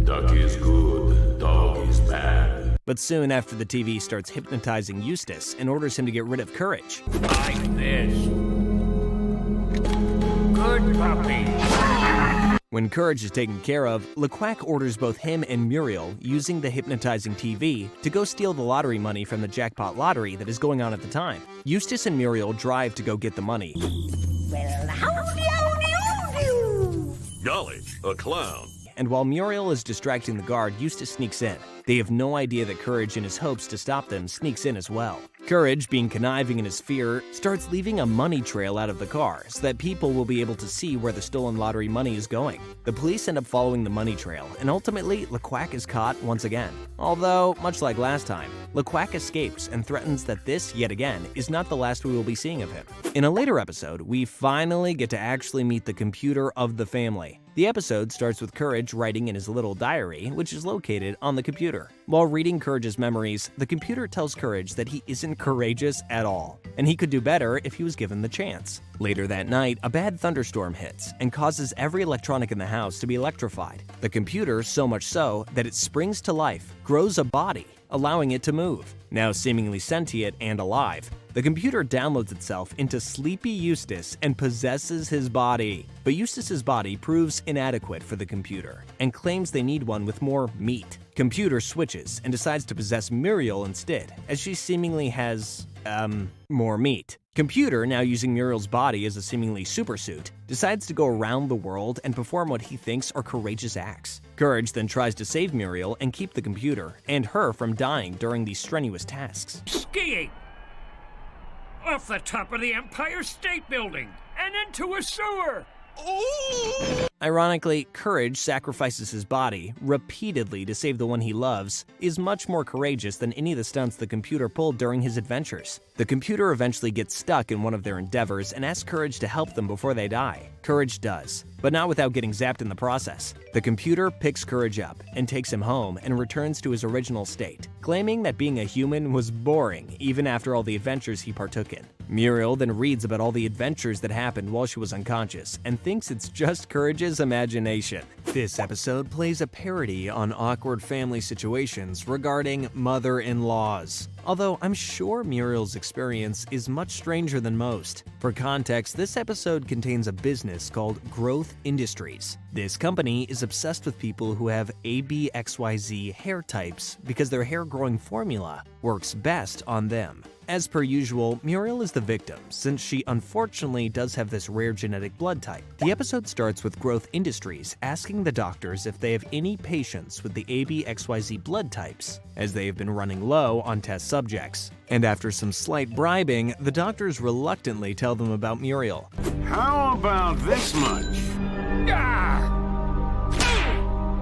Duck is good, dog is bad. But soon after, the TV starts hypnotizing Eustace and orders him to get rid of Courage. Like this. Good puppy. When Courage is taken care of, LeQuack orders both him and Muriel, using the hypnotizing TV, to go steal the lottery money from the jackpot lottery that is going on at the time. Eustace and Muriel drive to go get the money. Well, howdy. Golly, a clown. And while Muriel is distracting the guard, Eustace sneaks in. They have no idea that Courage, in his hopes to stop them, sneaks in as well. Courage, being conniving in his fear, starts leaving a money trail out of the car so that people will be able to see where the stolen lottery money is going. The police end up following the money trail, and ultimately, LeQuack is caught once again. Although, much like last time, LeQuack escapes and threatens that this, yet again, is not the last we will be seeing of him. In a later episode, we finally get to actually meet the computer of the family. The episode starts with Courage writing in his little diary, which is located on the computer. While reading Courage's memories, the computer tells Courage that he isn't courageous at all, and he could do better if he was given the chance. Later that night, a bad thunderstorm hits and causes every electronic in the house to be electrified. The computer, so much so that it springs to life, grows a body, allowing it to move. Now seemingly sentient and alive, the computer downloads itself into sleepy Eustace and possesses his body. But Eustace's body proves inadequate for the computer and claims they need one with more meat. Computer switches and decides to possess Muriel instead, as she seemingly has, more meat. Computer, now using Muriel's body as a seemingly supersuit, decides to go around the world and perform what he thinks are courageous acts. Courage then tries to save Muriel and keep the computer and her from dying during these strenuous tasks. Skiing! Off the top of the Empire State Building and into a sewer! Ooh! Ironically, Courage sacrifices his body repeatedly to save the one he loves, is much more courageous than any of the stunts the computer pulled during his adventures. The computer eventually gets stuck in one of their endeavors and asks Courage to help them before they die. Courage does, but not without getting zapped in the process. The computer picks Courage up and takes him home and returns to his original state, claiming that being a human was boring even after all the adventures he partook in. Muriel then reads about all the adventures that happened while she was unconscious and thinks it's just Courage's imagination. This episode plays a parody on awkward family situations regarding mother-in-laws. Although I'm sure Muriel's experience is much stranger than most. For context, this episode contains a business called Growth Industries. This company is obsessed with people who have ABXYZ hair types because their hair growing formula works best on them. As per usual, Muriel is the victim, since she unfortunately does have this rare genetic blood type. The episode starts with Growth Industries asking the doctors if they have any patients with the ABXYZ blood types, as they have been running low on test subjects. And after some slight bribing, the doctors reluctantly tell them about Muriel. How about this much? Ah!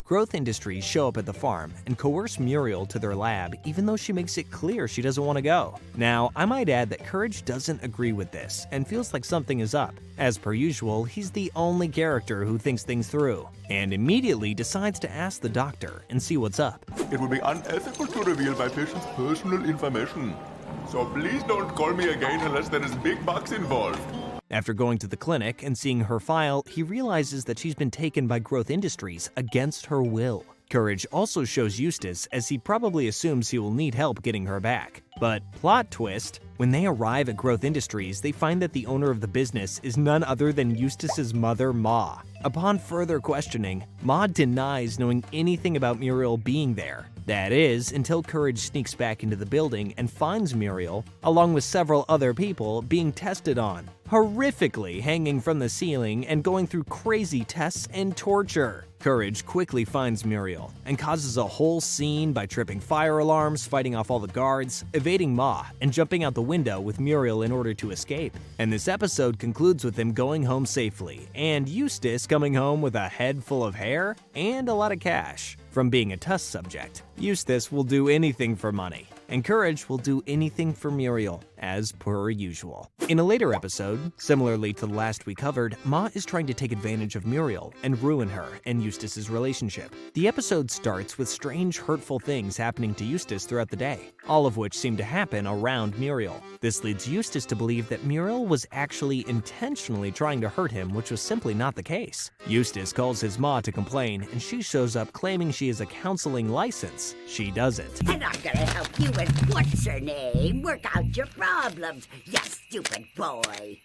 Growth Industries show up at the farm and coerce Muriel to their lab even though she makes it clear she doesn't want to go. Now, I might add that Courage doesn't agree with this and feels like something is up. As per usual, he's the only character who thinks things through, and immediately decides to ask the doctor and see what's up. It would be unethical to reveal my patient's personal information. So please don't call me again unless there is big bucks involved. After going to the clinic and seeing her file, he realizes that she's been taken by Growth Industries against her will. Courage also shows Eustace, as he probably assumes he will need help getting her back. But plot twist, when they arrive at Growth Industries, they find that the owner of the business is none other than Eustace's mother, Ma. Upon further questioning, Ma denies knowing anything about Muriel being there. That is, until Courage sneaks back into the building and finds Muriel, along with several other people, being tested on, horrifically hanging from the ceiling and going through crazy tests and torture. Courage quickly finds Muriel and causes a whole scene by tripping fire alarms, fighting off all the guards, evading Ma, and jumping out the window with Muriel in order to escape. And this episode concludes with them going home safely, and Eustace coming home with a head full of hair and a lot of cash. From being a test subject, Eustace will do anything for money, and Courage will do anything for Muriel, as per usual. In a later episode, similarly to the last we covered, Ma is trying to take advantage of Muriel and ruin her and Eustace's relationship. The episode starts with strange, hurtful things happening to Eustace throughout the day, all of which seem to happen around Muriel. This leads Eustace to believe that Muriel was actually intentionally trying to hurt him, which was simply not the case. Eustace calls his Ma to complain, and she shows up claiming she has a counseling license. She doesn't. I'm not gonna help you with what's her name. Work out your problems, you stupid boy.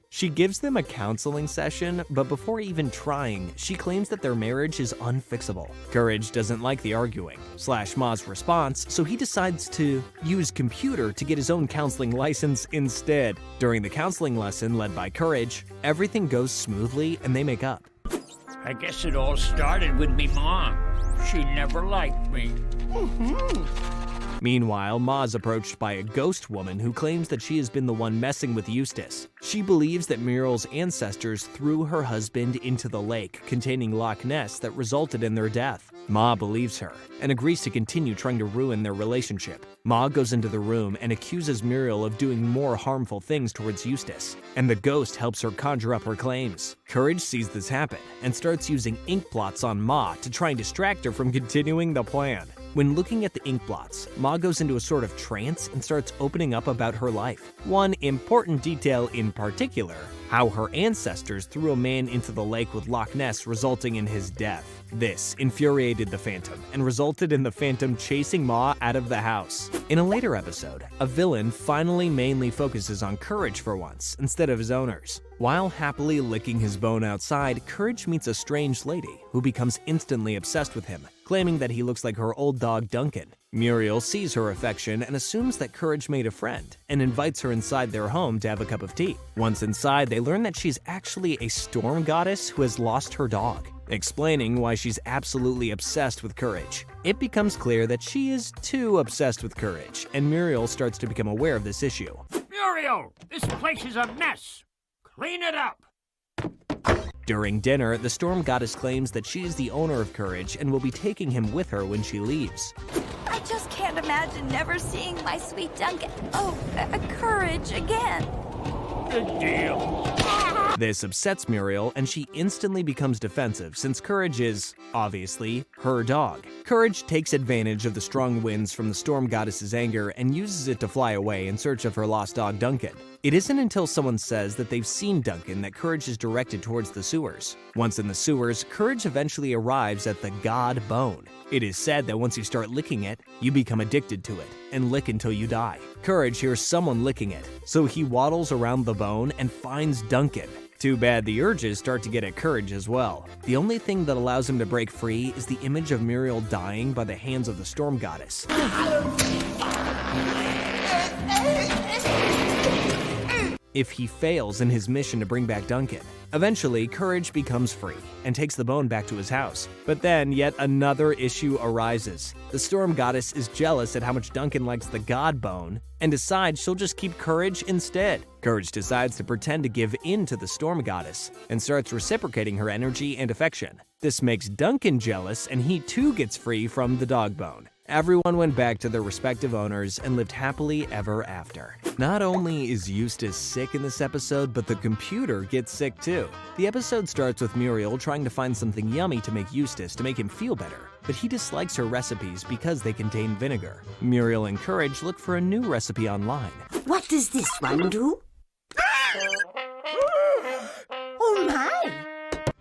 She gives them a counseling session, but before even trying, she claims that their marriage is unfixable. Courage doesn't like the arguing / Ma's response, so he decides to use computer to get his own counseling license instead. During the counseling lesson led by Courage, everything goes smoothly and they make up. I guess it all started with me mom. She never liked me. Meanwhile, Ma's approached by a ghost woman who claims that she has been the one messing with Eustace. She believes that Muriel's ancestors threw her husband into the lake containing Loch Ness that resulted in their death. Ma believes her and agrees to continue trying to ruin their relationship. Ma goes into the room and accuses Muriel of doing more harmful things towards Eustace, and the ghost helps her conjure up her claims. Courage sees this happen and starts using ink blots on Ma to try and distract her from continuing the plan. When looking at the ink blots, Ma goes into a sort of trance and starts opening up about her life. One important detail in particular, how her ancestors threw a man into the lake with Loch Ness, resulting in his death. This infuriated the Phantom and resulted in the Phantom chasing Ma out of the house. In a later episode, a villain finally mainly focuses on Courage for once, instead of his owners. While happily licking his bone outside, Courage meets a strange lady who becomes instantly obsessed with him, claiming that he looks like her old dog Duncan. Muriel sees her affection and assumes that Courage made a friend and invites her inside their home to have a cup of tea. Once inside, they learn that she's actually a storm goddess who has lost her dog, explaining why she's absolutely obsessed with Courage. It becomes clear that she is too obsessed with Courage, and Muriel starts to become aware of this issue. Muriel, this place is a mess. Clean it up. During dinner, the storm goddess claims that she is the owner of Courage and will be taking him with her when she leaves. I just can't imagine never seeing my sweet Duncan. Oh, Courage again. Good deal. This upsets Muriel, and she instantly becomes defensive since Courage is, obviously, her dog. Courage takes advantage of the strong winds from the storm goddess's anger and uses it to fly away in search of her lost dog Duncan. It isn't until someone says that they've seen Duncan that Courage is directed towards the sewers. Once in the sewers, Courage eventually arrives at the God Bone. It is said that once you start licking it, you become addicted to it and lick until you die. Courage hears someone licking it, so he waddles around the bone and finds Duncan. Too bad the urges start to get at Courage as well. The only thing that allows him to break free is the image of Muriel dying by the hands of the storm goddess. If he fails in his mission to bring back Duncan. Eventually, Courage becomes free and takes the bone back to his house. But then, yet another issue arises. The storm goddess is jealous at how much Duncan likes the God Bone and decides she'll just keep Courage instead. Courage decides to pretend to give in to the storm goddess and starts reciprocating her energy and affection. This makes Duncan jealous, and he too gets free from the dog bone. Everyone went back to their respective owners and lived happily ever after. Not only is Eustace sick in this episode, but the computer gets sick too. The episode starts with Muriel trying to find something yummy to make Eustace to make him feel better, but he dislikes her recipes because they contain vinegar. Muriel and Courage look for a new recipe online. What does this one do? Oh my!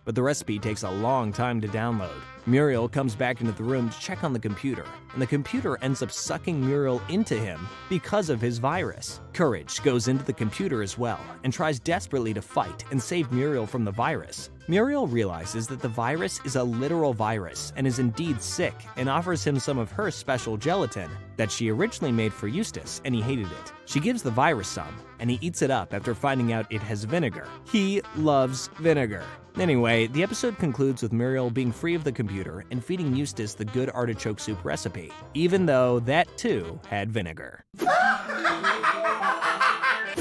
But the recipe takes a long time to download. Muriel comes back into the room to check on the computer, and the computer ends up sucking Muriel into him because of his virus. Courage goes into the computer as well and tries desperately to fight and save Muriel from the virus. Muriel realizes that the virus is a literal virus and is indeed sick, and offers him some of her special gelatin that she originally made for Eustace, and he hated it. She gives the virus some, and he eats it up after finding out it has vinegar. He loves vinegar. Anyway, the episode concludes with Muriel being free of the computer and feeding Eustace the good artichoke soup recipe, even though that too had vinegar.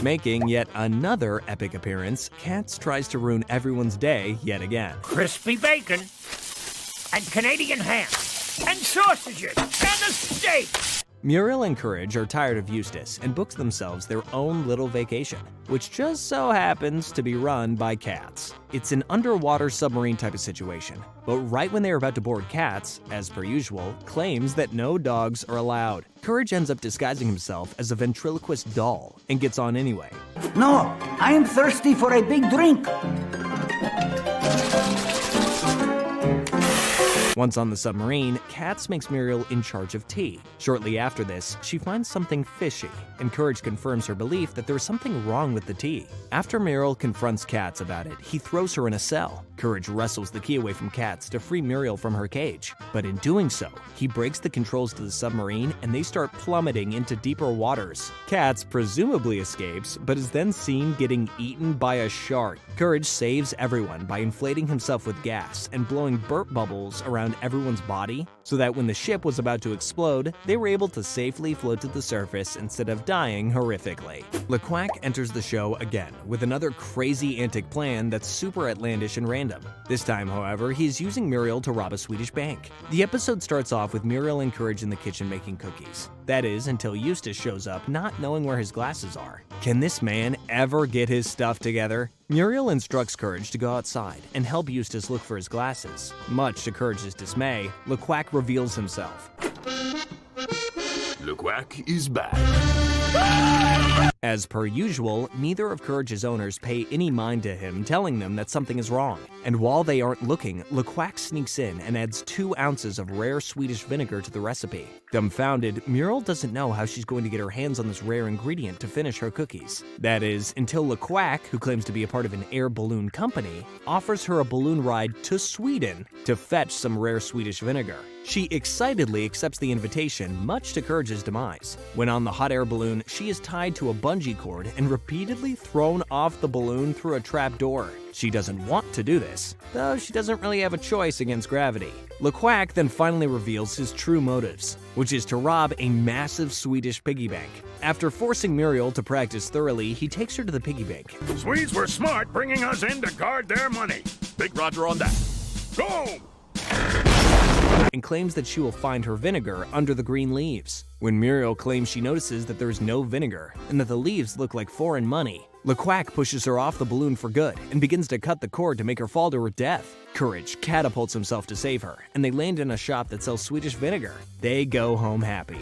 Making yet another epic appearance, Katz tries to ruin everyone's day yet again. Crispy bacon, and Canadian ham, and sausages, and a steak! Muriel and Courage are tired of Eustace and books themselves their own little vacation, which just so happens to be run by Katz. It's an underwater submarine type of situation, but right when they are about to board, Katz, as per usual, claims that no dogs are allowed. Courage ends up disguising himself as a ventriloquist doll and gets on anyway. No, I am thirsty for a big drink. Once on the submarine, Katz makes Muriel in charge of tea. Shortly after this, she finds something fishy, and Courage confirms her belief that there is something wrong with the tea. After Muriel confronts Katz about it, he throws her in a cell. Courage wrestles the key away from Katz to free Muriel from her cage. But in doing so, he breaks the controls to the submarine and they start plummeting into deeper waters. Katz presumably escapes, but is then seen getting eaten by a shark. Courage saves everyone by inflating himself with gas and blowing burp bubbles around everyone's body, so that when the ship was about to explode, they were able to safely float to the surface instead of dying horrifically. LeQuack enters the show again with another crazy antic plan that's super outlandish and random. This time, however, he's using Muriel to rob a Swedish bank. The episode starts off with Muriel and Courage in the kitchen making cookies. That is, until Eustace shows up not knowing where his glasses are. Can this man ever get his stuff together? Muriel instructs Courage to go outside and help Eustace look for his glasses. Much to Courage's dismay, LeQuack reveals himself. LeQuack is back. As per usual, neither of Courage's owners pay any mind to him, telling them that something is wrong. And while they aren't looking, LeQuack sneaks in and adds 2 ounces of rare Swedish vinegar to the recipe. Dumbfounded, Muriel doesn't know how she's going to get her hands on this rare ingredient to finish her cookies. That is, until LeQuack, who claims to be a part of an air balloon company, offers her a balloon ride to Sweden to fetch some rare Swedish vinegar. She excitedly accepts the invitation, much to Courage's demise. When on the hot air balloon, she is tied to a bungee cord and repeatedly thrown off the balloon through a trap door. She doesn't want to do this, though she doesn't really have a choice against gravity. LeQuack then finally reveals his true motives, which is to rob a massive Swedish piggy bank. After forcing Muriel to practice thoroughly, he takes her to the piggy bank. Swedes were smart bringing us in to guard their money. Big Roger on that. Go! And claims that she will find her vinegar under the green leaves. When Muriel claims she notices that there is no vinegar and that the leaves look like foreign money, LeQuack pushes her off the balloon for good and begins to cut the cord to make her fall to her death. Courage catapults himself to save her, and they land in a shop that sells Swedish vinegar. They go home happy.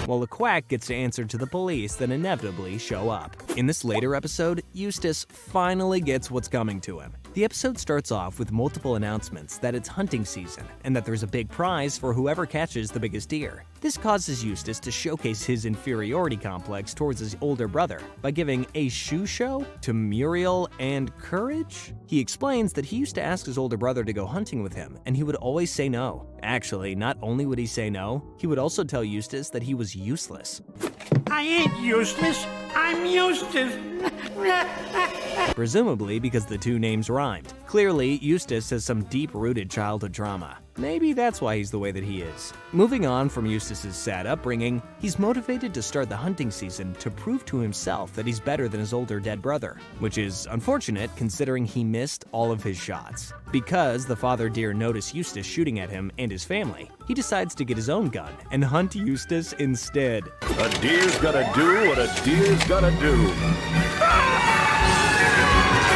While LeQuack gets to answer to the police that inevitably show up. In this later episode, Eustace finally gets what's coming to him. The episode starts off with multiple announcements that it's hunting season and that there's a big prize for whoever catches the biggest deer. This causes Eustace to showcase his inferiority complex towards his older brother by giving a shoe show to Muriel and Courage. He explains that he used to ask his older brother to go hunting with him, and he would always say no. Actually, not only would he say no, he would also tell Eustace that he was useless. I ain't useless. I'm Eustace. Presumably because the two names rhymed. Clearly, Eustace has some deep-rooted childhood trauma. Maybe that's why he's the way that he is. Moving on from Eustace's sad upbringing, he's motivated to start the hunting season to prove to himself that he's better than his older dead brother, which is unfortunate considering he missed all of his shots. Because the father deer noticed Eustace shooting at him and his family, he decides to get his own gun and hunt Eustace instead. A deer's gotta do what a deer's gotta do.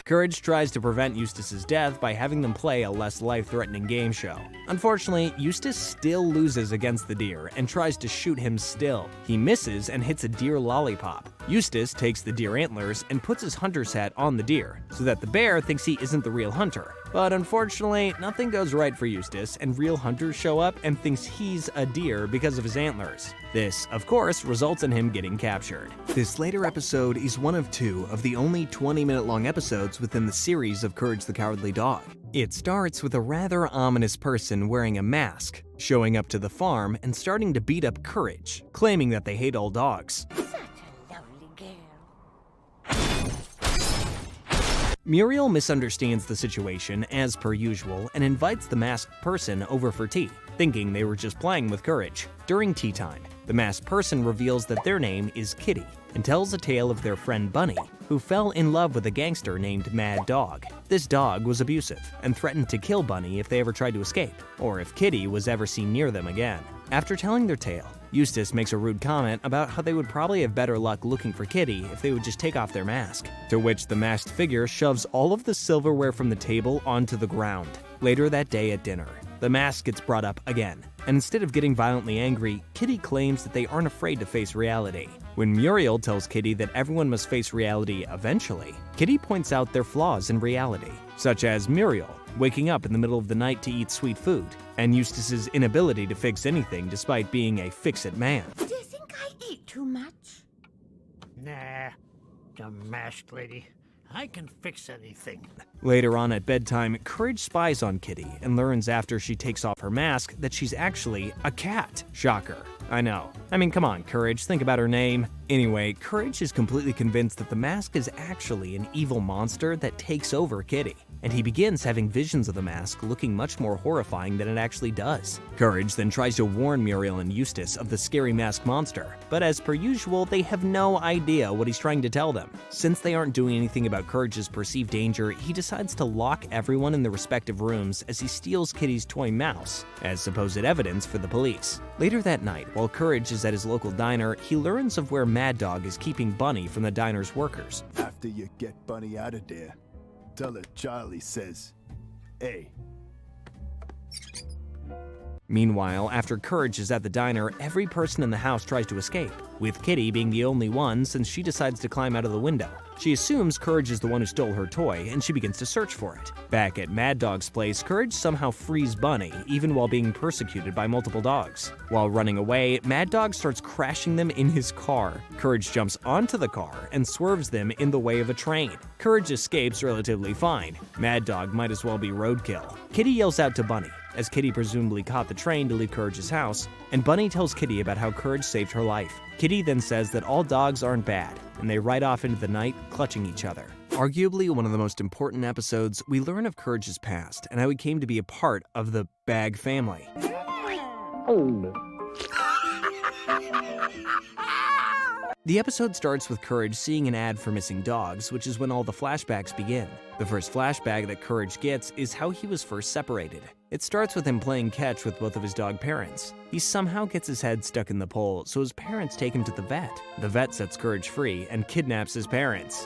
Courage tries to prevent Eustace's death by having them play a less life-threatening game show. Unfortunately, Eustace still loses against the deer and tries to shoot him still. He misses and hits a deer lollipop. Eustace takes the deer antlers and puts his hunter's hat on the deer, so that the bear thinks he isn't the real hunter. But unfortunately, nothing goes right for Eustace, and real hunters show up and thinks he's a deer because of his antlers. This, of course, results in him getting captured. This later episode is one of two of the only 20-minute-long episodes within the series of Courage the Cowardly Dog. It starts with a rather ominous person wearing a mask, showing up to the farm and starting to beat up Courage, claiming that they hate all dogs. Muriel misunderstands the situation as per usual and invites the masked person over for tea, thinking they were just playing with Courage. During tea time, the masked person reveals that their name is Kitty and tells a tale of their friend Bunny, who fell in love with a gangster named Mad Dog. This dog was abusive and threatened to kill Bunny if they ever tried to escape, or if Kitty was ever seen near them again. After telling their tale, Eustace makes a rude comment about how they would probably have better luck looking for Kitty if they would just take off their mask, to which the masked figure shoves all of the silverware from the table onto the ground. Later that day at dinner, the mask gets brought up again, and instead of getting violently angry, Kitty claims that they aren't afraid to face reality. When Muriel tells Kitty that everyone must face reality eventually, Kitty points out their flaws in reality, such as Muriel waking up in the middle of the night to eat sweet food, and Eustace's inability to fix anything despite being a fix-it man. Do you think I eat too much? Nah, dumb masked lady. I can fix anything. Later on at bedtime, Courage spies on Kitty and learns after she takes off her mask that she's actually a cat. Shocker. I know. I mean, come on, Courage, think about her name. Anyway, Courage is completely convinced that the mask is actually an evil monster that takes over Kitty, and he begins having visions of the mask looking much more horrifying than it actually does. Courage then tries to warn Muriel and Eustace of the scary masked monster, but as per usual, they have no idea what he's trying to tell them. Since they aren't doing anything about Courage's perceived danger, he decides to lock everyone in their respective rooms as he steals Kitty's toy mouse as supposed evidence for the police. Later that night, while Courage is at his local diner, he learns of where Mad Dog is keeping Bunny from the diner's workers. After you get Bunny out of there, tell her Charlie says, hey. Meanwhile, after Courage is at the diner, every person in the house tries to escape, with Kitty being the only one since she decides to climb out of the window. She assumes Courage is the one who stole her toy, and she begins to search for it. Back at Mad Dog's place, Courage somehow frees Bunny, even while being persecuted by multiple dogs. While running away, Mad Dog starts crashing them in his car. Courage jumps onto the car and swerves them in the way of a train. Courage escapes relatively fine. Mad Dog might as well be roadkill. Kitty yells out to Bunny, as Kitty presumably caught the train to leave Courage's house, and Bunny tells Kitty about how Courage saved her life. Kitty then says that all dogs aren't bad, and they ride off into the night, clutching each other. Arguably one of the most important episodes, we learn of Courage's past and how he came to be a part of the Bag family. The episode starts with Courage seeing an ad for missing dogs, which is when all the flashbacks begin. The first flashback that Courage gets is how he was first separated. It starts with him playing catch with both of his dog parents. He somehow gets his head stuck in the pole, so his parents take him to the vet. The vet sets Courage free and kidnaps his parents.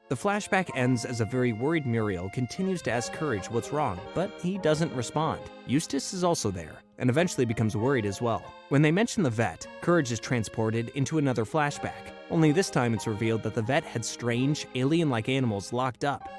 The flashback ends as a very worried Muriel continues to ask Courage what's wrong, but he doesn't respond. Eustace is also there, and eventually becomes worried as well. When they mention the vet, Courage is transported into another flashback. Only this time it's revealed that the vet had strange, alien-like animals locked up.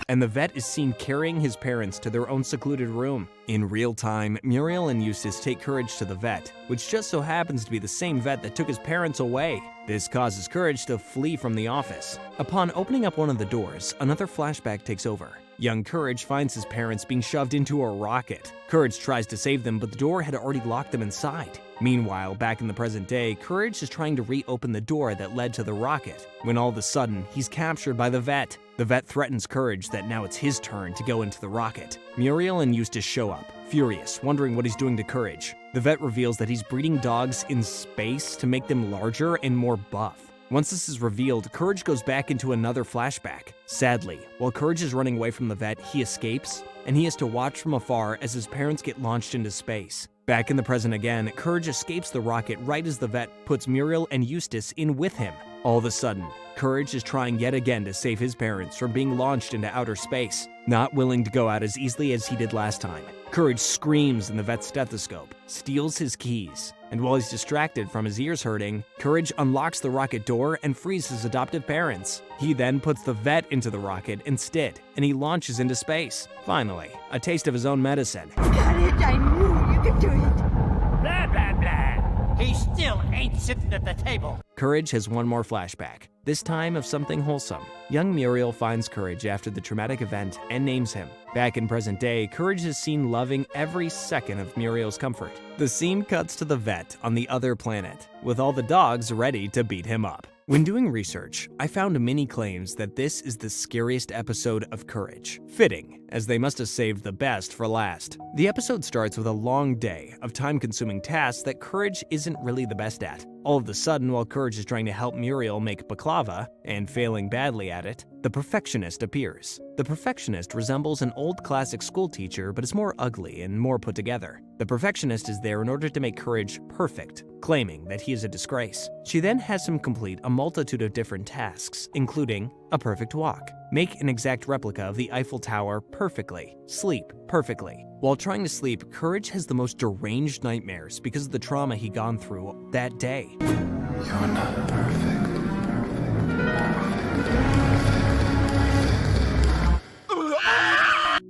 And the vet is seen carrying his parents to their own secluded room. In real time, Muriel and Eustace take Courage to the vet, which just so happens to be the same vet that took his parents away. This causes Courage to flee from the office. Upon opening up one of the doors, another flashback takes over. Young Courage finds his parents being shoved into a rocket. Courage tries to save them, but the door had already locked them inside. Meanwhile, back in the present day, Courage is trying to reopen the door that led to the rocket, when all of a sudden, he's captured by the vet. The vet threatens Courage that now it's his turn to go into the rocket. Muriel and Eustace show up, furious, wondering what he's doing to Courage. The vet reveals that he's breeding dogs in space to make them larger and more buff. Once this is revealed, Courage goes back into another flashback. Sadly, while Courage is running away from the vet, he escapes, and he has to watch from afar as his parents get launched into space. Back in the present again, Courage escapes the rocket right as the vet puts Muriel and Eustace in with him. All of a sudden, Courage is trying yet again to save his parents from being launched into outer space, not willing to go out as easily as he did last time. Courage screams in the vet's stethoscope, steals his keys, and while he's distracted from his ears hurting, Courage unlocks the rocket door and frees his adoptive parents. He then puts the vet into the rocket instead, and he launches into space. Finally, a taste of his own medicine. Courage, I knew you could do it. Blah, blah, blah. He still ain't sitting at the table. Courage has one more flashback, this time of something wholesome. Young Muriel finds Courage after the traumatic event and names him. Back in present day, Courage is seen loving every second of Muriel's comfort. The scene cuts to the vet on the other planet, with all the dogs ready to beat him up. When doing research, I found many claims that this is the scariest episode of Courage. Fitting, as they must have saved the best for last. The episode starts with a long day of time-consuming tasks that Courage isn't really the best at. All of a sudden, while Courage is trying to help Muriel make baklava, and failing badly at it, the perfectionist appears. The perfectionist resembles an old classic school teacher, but is more ugly and more put together. The perfectionist is there in order to make Courage perfect, claiming that he is a disgrace. She then has him complete a multitude of different tasks, including a perfect walk, make an exact replica of the Eiffel Tower perfectly, sleep perfectly. While trying to sleep, Courage has the most deranged nightmares because of the trauma he'd gone through that day. You're not perfect.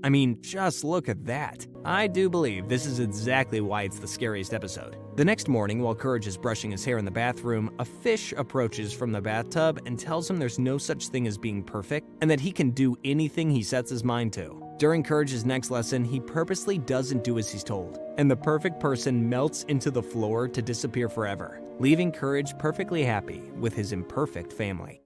I mean, just look at that. I do believe this is exactly why it's the scariest episode. The next morning, while Courage is brushing his hair in the bathroom, a fish approaches from the bathtub and tells him there's no such thing as being perfect and that he can do anything he sets his mind to. During Courage's next lesson, he purposely doesn't do as he's told, and the perfect person melts into the floor to disappear forever, leaving Courage perfectly happy with his imperfect family.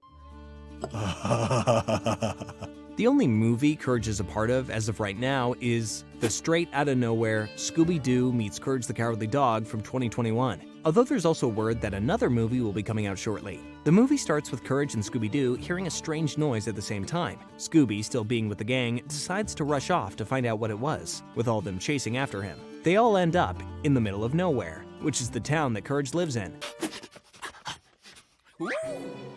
The only movie Courage is a part of as of right now is the straight-out-of-nowhere Scooby-Doo meets Courage the Cowardly Dog from 2021, although there's also word that another movie will be coming out shortly. The movie starts with Courage and Scooby-Doo hearing a strange noise at the same time. Scooby, still being with the gang, decides to rush off to find out what it was, with all of them chasing after him. They all end up in the middle of nowhere, which is the town that Courage lives in.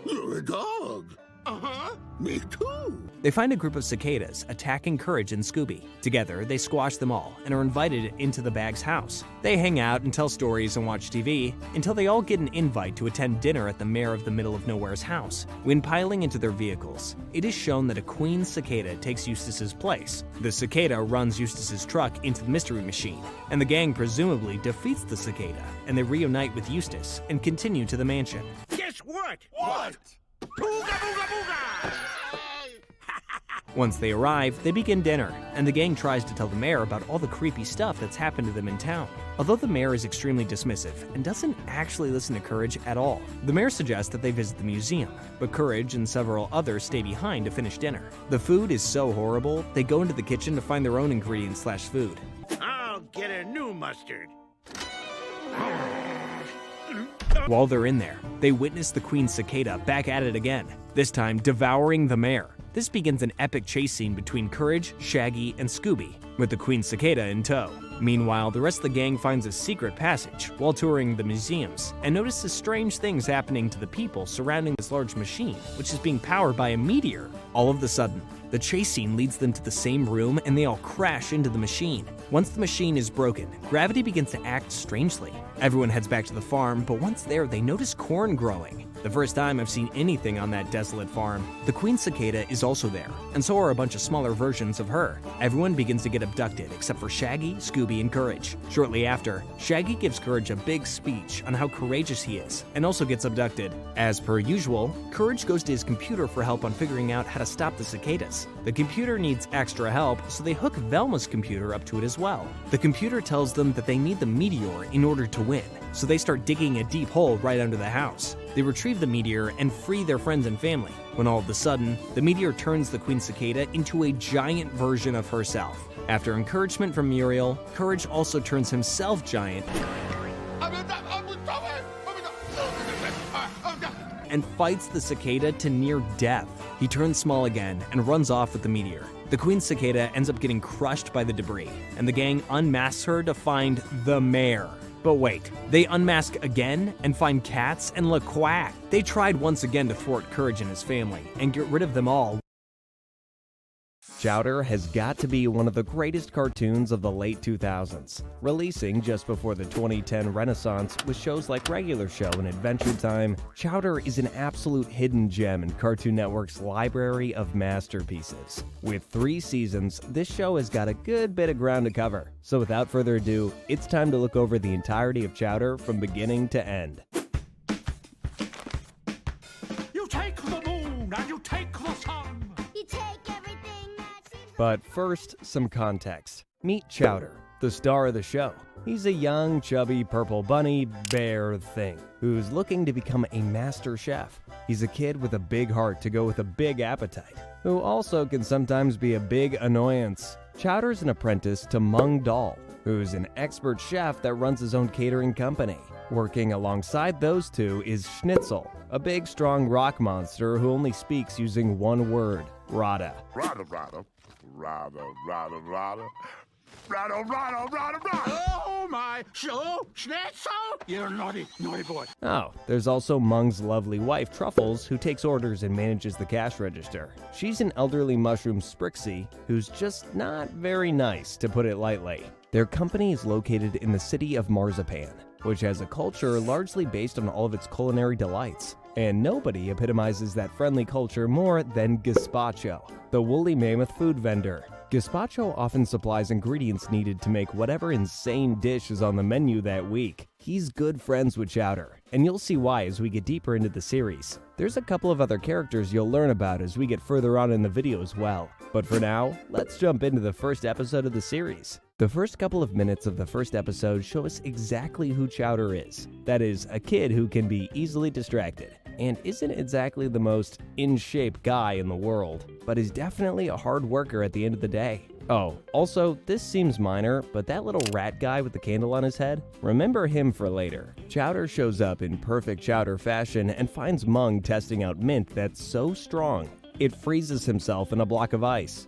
You're a dog. Uh-huh. Me too. They find a group of cicadas attacking Courage and Scooby. Together, they squash them all and are invited into the Bag's house. They hang out and tell stories and watch TV until they all get an invite to attend dinner at the mayor of the Middle of Nowhere's house. When piling into their vehicles, it is shown that a queen cicada takes Eustace's place. The cicada runs Eustace's truck into the mystery machine, and the gang presumably defeats the cicada, and they reunite with Eustace and continue to the mansion. Guess what? What? Booga booga booga! Once they arrive, they begin dinner, and the gang tries to tell the mayor about all the creepy stuff that's happened to them in town. Although the mayor is extremely dismissive and doesn't actually listen to Courage at all, the mayor suggests that they visit the museum, but Courage and several others stay behind to finish dinner. The food is so horrible, they go into the kitchen to find their own ingredients/food. I'll get a new mustard. While they're in there, they witness the Queen Cicada back at it again, this time devouring the mayor. This begins an epic chase scene between Courage, Shaggy, and Scooby, with the Queen Cicada in tow. Meanwhile, the rest of the gang finds a secret passage while touring the museums and notices strange things happening to the people surrounding this large machine, which is being powered by a meteor. All of a sudden, the chase scene leads them to the same room and they all crash into the machine. Once the machine is broken, gravity begins to act strangely. Everyone heads back to the farm, but once there, they notice corn growing. The first time I've seen anything on that desolate farm. The Queen Cicada is also there, and so are a bunch of smaller versions of her. Everyone begins to get abducted except for Shaggy, Scooby, and Courage. Shortly after, Shaggy gives Courage a big speech on how courageous he is, and also gets abducted. As per usual, Courage goes to his computer for help on figuring out how to stop the cicadas. The computer needs extra help, so they hook Velma's computer up to it as well. The computer tells them that they need the meteor in order to win, so they start digging a deep hole right under the house. They retrieve the meteor and free their friends and family, when all of a sudden, the meteor turns the Queen Cicada into a giant version of herself. After encouragement from Muriel, Courage also turns himself giant and fights the cicada to near death. He turns small again and runs off with the meteor. The Queen Cicada ends up getting crushed by the debris, and the gang unmasks her to find the mayor. But wait, they unmask again and find Cats and LaQuack. They tried once again to thwart Courage and his family and get rid of them all. Chowder has got to be one of the greatest cartoons of the late 2000s, releasing just before the 2010 Renaissance with shows like Regular Show and Adventure Time. Chowder is an absolute hidden gem in Cartoon Network's library of masterpieces. With 3 seasons, this show has got a good bit of ground to cover. So without further ado, it's time to look over the entirety of Chowder from beginning to end. You take the moon and you take the sun. You take everything that's in But first, some context. Meet Chowder, the star of the show. He's a young, chubby, purple bunny bear thing who's looking to become a master chef. He's a kid with a big heart to go with a big appetite, who also can sometimes be a big annoyance. Chowder's an apprentice to Mung Dahl, who's an expert chef that runs his own catering company. Working alongside those two is Schnitzel, a big, strong rock monster who only speaks using one word, Rada. Rada, rada, rada, rada, rada. Rada, rada, rada, rada. Oh my, Schnitzel! You're naughty, naughty boy. Oh, there's also Mung's lovely wife, Truffles, who takes orders and manages the cash register. She's an elderly mushroom Sprixie who's just not very nice, to put it lightly. Their company is located in the city of Marzipan, which has a culture largely based on all of its culinary delights. And nobody epitomizes that friendly culture more than Gazpacho, the woolly mammoth food vendor. Gazpacho often supplies ingredients needed to make whatever insane dish is on the menu that week. He's good friends with Chowder, and you'll see why as we get deeper into the series. There's a couple of other characters you'll learn about as we get further on in the video as well. But for now, let's jump into the first episode of the series. The first couple of minutes of the first episode show us exactly who Chowder is. That is, a kid who can be easily distracted, and isn't exactly the most in-shape guy in the world, but is definitely a hard worker at the end of the day. Oh, also, this seems minor, but that little rat guy with the candle on his head? Remember him for later. Chowder shows up in perfect Chowder fashion and finds Mung testing out mint that's so strong, it freezes himself in a block of ice.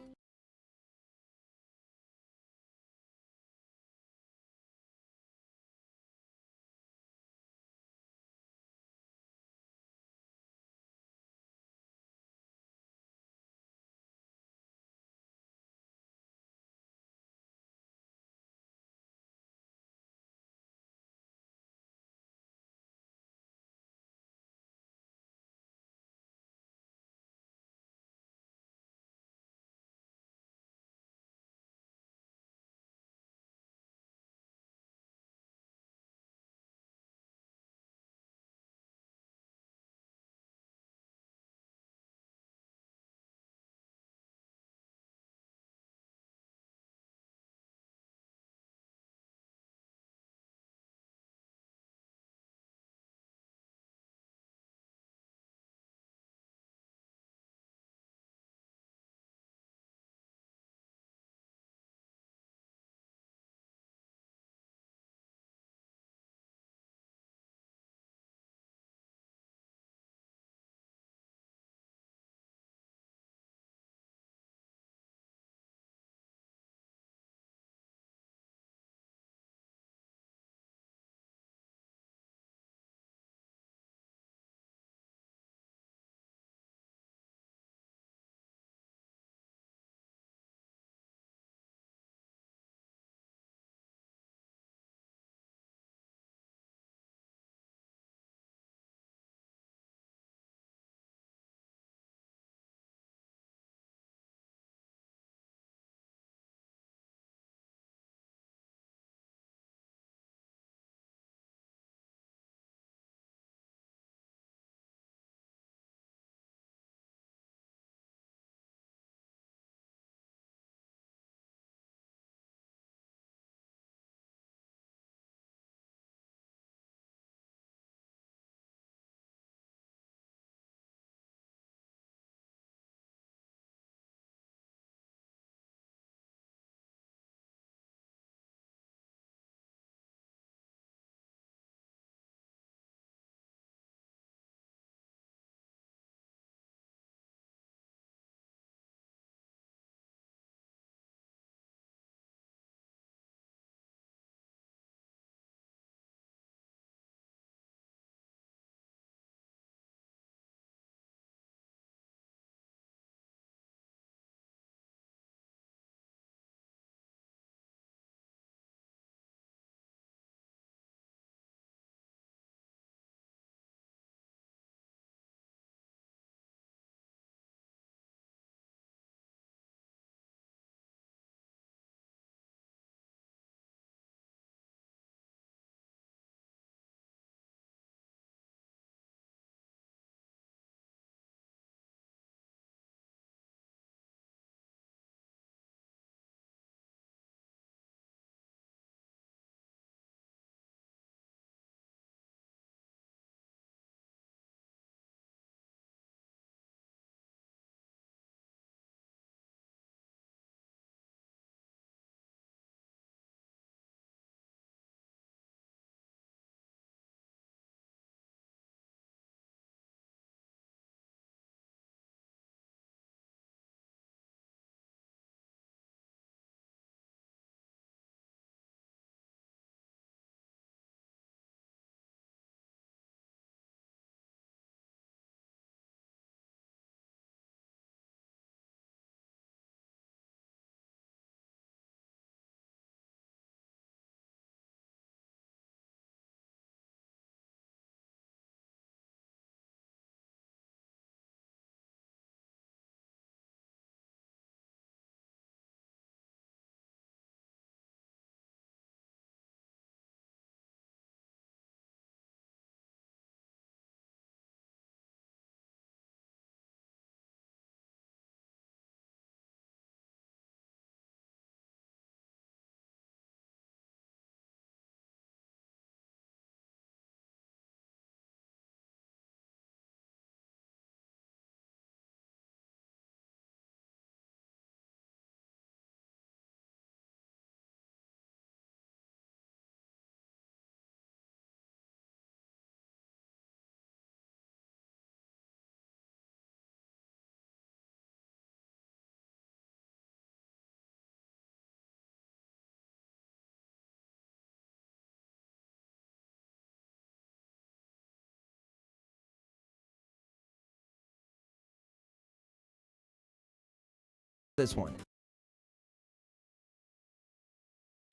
this one.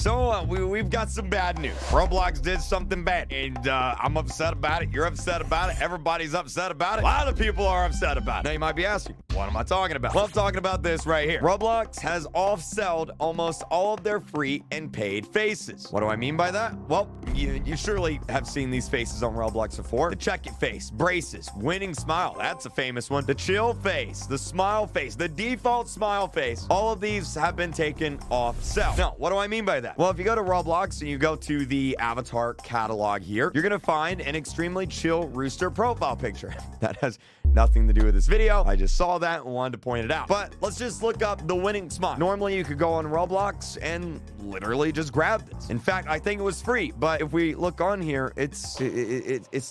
So, we've got some bad news. Roblox did something bad, and I'm upset about it. You're upset about it. Everybody's upset about it. A lot of people are upset about it. Now, you might be asking, what am I talking about? Well, I'm talking about this right here. Roblox has off-sold almost all of their free and paid faces. What do I mean by that? Well, you surely have seen these faces on Roblox before. The check it face, braces, winning smile. That's a famous one. The chill face, the smile face, the default smile face. All of these have been taken off sale. Now, what do I mean by that? Well, if you go to Roblox and you go to the avatar catalog here, you're gonna find an extremely chill rooster profile picture. That has nothing to do with this video. I just saw that and wanted to point it out. But let's just look up the winning smile. Normally, you could go on Roblox and literally just grab this. In fact, I think it was free, but if we look on here, it's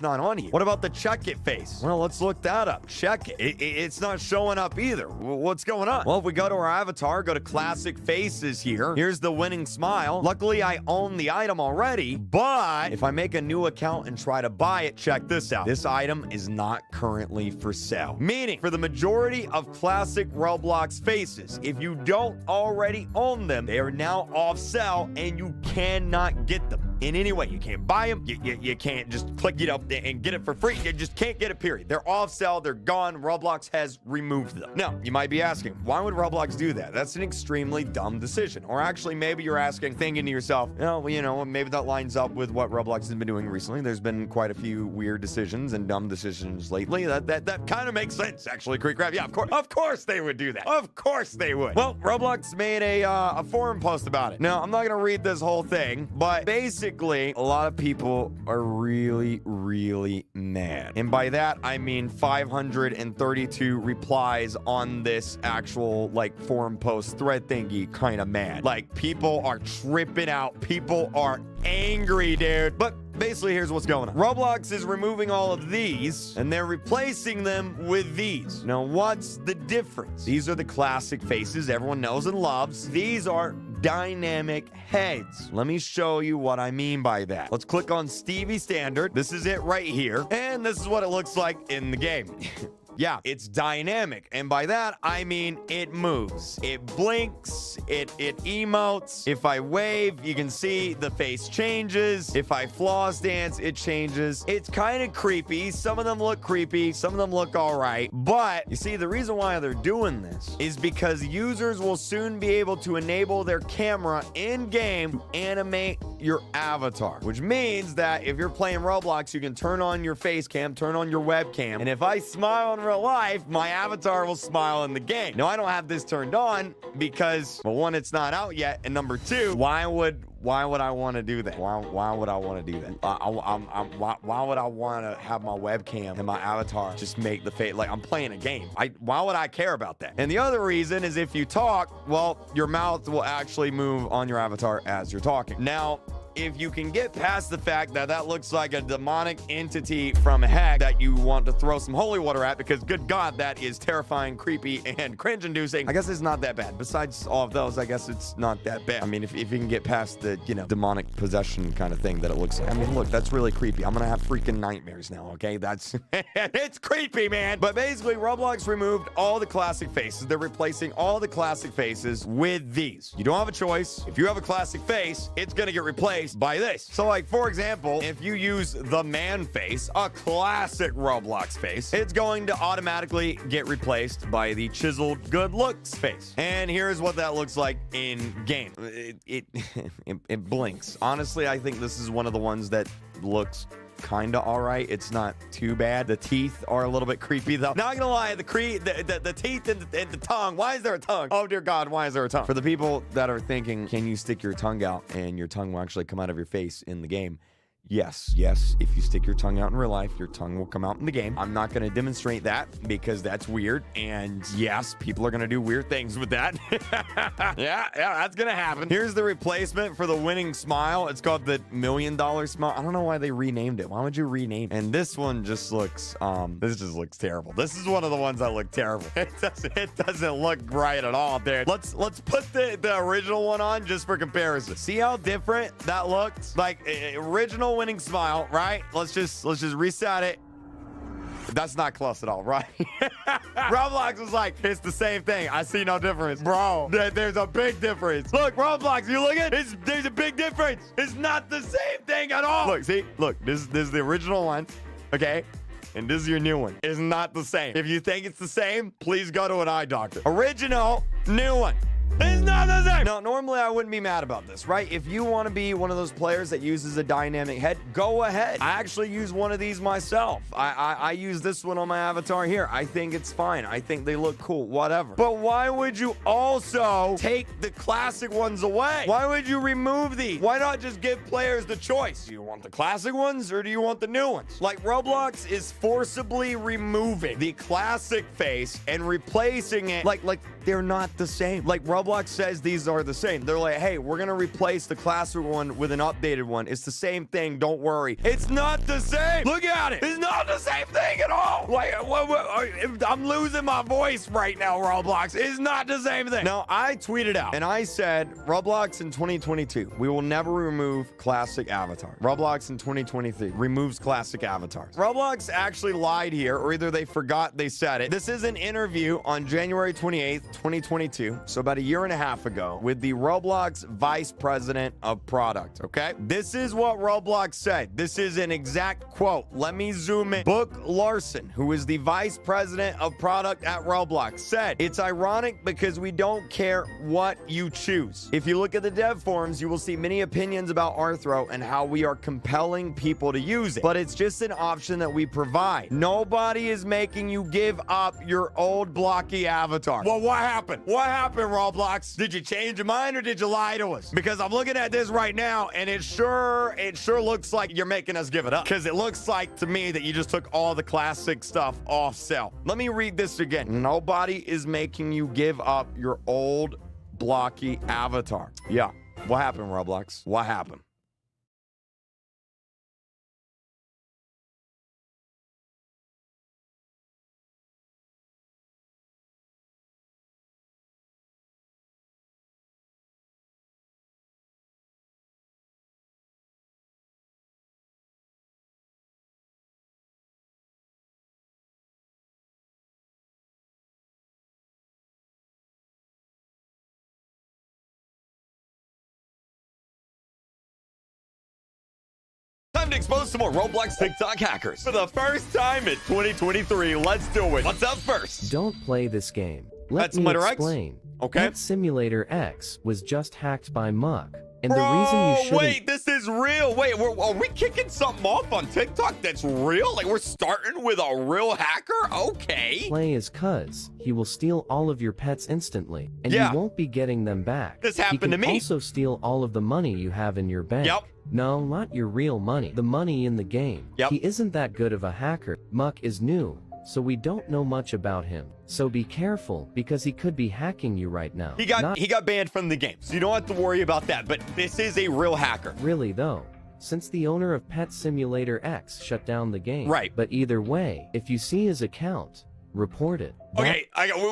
not on here. What about the check it face? Well, let's look that up. Check it. It's not showing up either. What's going on? Well, if we go to our avatar, go to classic faces here. Here's the winning smile. Luckily, I own the item already, but if I make a new account and try to buy it, check this out. This item is not currently for sale. Meaning, for the majority of classic Roblox faces, if you don't already own them, they are now off sale and you cannot get them in any way. You can't buy them. You can't just click it up and get it for free. You just can't get it, period. They're off sale. They're gone. Roblox has removed them. Now, you might be asking, why would Roblox do that? That's an extremely dumb decision. Or actually, maybe you're asking, thinking to yourself, maybe that lines up with what Roblox has been doing recently. There's been quite a few weird decisions and dumb decisions lately. That kind of makes sense, actually, Creek Crab. Yeah, of course they would do that. Of course they would. Well, Roblox made a forum post about it. Now, I'm not going to read this whole thing, but basically, a lot of people are really, really mad. And by that, I mean 532 replies on this actual, forum post thread thingy kind of mad. People are tripping out. People are angry, dude. But basically, here's what's going on. Roblox is removing all of these, and they're replacing them with these. Now, what's the difference? These are the classic faces everyone knows and loves. These are dynamic heads. Let me show you what I mean by that. Let's click on Stevie Standard. This is it right here. And this is what it looks like in the game. Yeah, it's dynamic. And by that, I mean it moves. It blinks. It emotes. If I wave, you can see the face changes. If I floss dance, it changes. It's kind of creepy. Some of them look creepy. Some of them look all right. But you see, the reason why they're doing this is because users will soon be able to enable their camera in-game to animate your avatar, which means that if you're playing Roblox, you can turn on your face cam, turn on your webcam, and if I smile in real life, my avatar will smile in the game. Now, I don't have this turned on because, well, one, it's not out yet, and number two, why would I want to do that? Why would I want to do that? Why would I want to have my webcam and my avatar just make the face like I'm playing a game? Why would I care about that? And the other reason is if you talk, well, your mouth will actually move on your avatar as you're talking. Now, if you can get past the fact that that looks like a demonic entity from heck that you want to throw some holy water at, because good God, that is terrifying, creepy, and cringe-inducing, I guess it's not that bad. Besides all of those, I guess it's not that bad. I mean, if you can get past the, demonic possession kind of thing that it looks like. I mean, look, that's really creepy. I'm gonna have freaking nightmares now, okay? That's, it's creepy, man. But basically, Roblox removed all the classic faces. They're replacing all the classic faces with these. You don't have a choice. If you have a classic face, it's gonna get replaced by this. So, for example, if you use the man face, a classic Roblox face, it's going to automatically get replaced by the chiseled good looks face. And here's what that looks like in game. It blinks. Honestly, I think this is one of the ones that looks kind of all right. It's not too bad. The teeth are a little bit creepy, though. Not gonna lie, the teeth and the tongue. Why is there a tongue? Oh, dear God, why is there a tongue? For the people that are thinking, can you stick your tongue out and your tongue will actually come out of your face in the game? Yes. If you stick your tongue out in real life, your tongue will come out in the game. I'm not going to demonstrate that because that's weird. And yes, people are going to do weird things with that. yeah, that's going to happen. Here's the replacement for the winning smile. It's called the $1 million smile. I don't know why they renamed it. Why would you rename it? And this one just looks, this just looks terrible. This is one of the ones that look terrible. It doesn't look right at all, dude. Let's put the original one on just for comparison. See how different that looks? Like original winning smile, right? Let's just reset it. That's not close at all, right? Roblox was like, it's the same thing. I see no difference. Bro, there's a big difference. Look, Roblox, you look at it, there's a big difference. It's not the same thing at all. Look, see, look, this is the original one, okay? And this is your new one. It's not the same. If you think it's the same, please go to an eye doctor. Original, new one. It's not the same. No, normally I wouldn't be mad about this, right? If you want to be one of those players that uses a dynamic head, go ahead. I actually use one of these myself. I use this one on my avatar here. I think it's fine. I think they look cool, whatever. But why would you also take the classic ones away? Why would you remove these? Why not just give players the choice? Do you want the classic ones or do you want the new ones? Like, Roblox is forcibly removing the classic face and replacing it like they're not the same. Like, Roblox says these are the same. They're like, hey, we're gonna replace the classic one with an updated one. It's the same thing, don't worry. It's not the same. Look at it. It's not the same thing at all. Like, I'm losing my voice right now, Roblox. It's not the same thing. Now, I tweeted out and I said, Roblox in 2022, we will never remove classic avatar. Roblox in 2023 removes classic avatars. Roblox actually lied here, or either they forgot they said it. This is an interview on January 28th, 2022, so about a year and a half ago, with the Roblox Vice President of Product, okay? This is what Roblox said. This is an exact quote. Let me zoom in. Book Larson, who is the Vice President of Product at Roblox, said, it's ironic because we don't care what you choose. If you look at the dev forums, you will see many opinions about Arthro and how we are compelling people to use it, but it's just an option that we provide. Nobody is making you give up your old blocky avatar. Well, what happened? What happened, Roblox? Did you change your mind or did you lie to us? Because I'm looking at this right now and it sure looks like you're making us give it up. Because it looks like to me that you just took all the classic stuff off sale. Let me read this again. Nobody is making you give up your old blocky avatar. Yeah. What happened, Roblox? What happened? Time to expose some more Roblox TikTok hackers. For the first time in 2023, let's do it. What's up first? Don't play this game. Let me explain. Okay. Pet Simulator X was just hacked by Muck. And Bro, the reason you shouldn't... wait, this is real. Wait, are we kicking something off on TikTok that's real? Like, we're starting with a real hacker? Okay. Play is cuz he will steal all of your pets instantly, and you won't be getting them back. This happened to me. He can also steal all of the money you have in your bank. Yep. No, not your real money. The money in the game. Yep. He isn't that good of a hacker. Muck is new, so we don't know much about him. So be careful, because he could be hacking you right now. He got banned from the game, so you don't have to worry about that. But this is a real hacker. Really, though. Since the owner of Pet Simulator X shut down the game. Right. But either way, if you see his account, report it. Okay,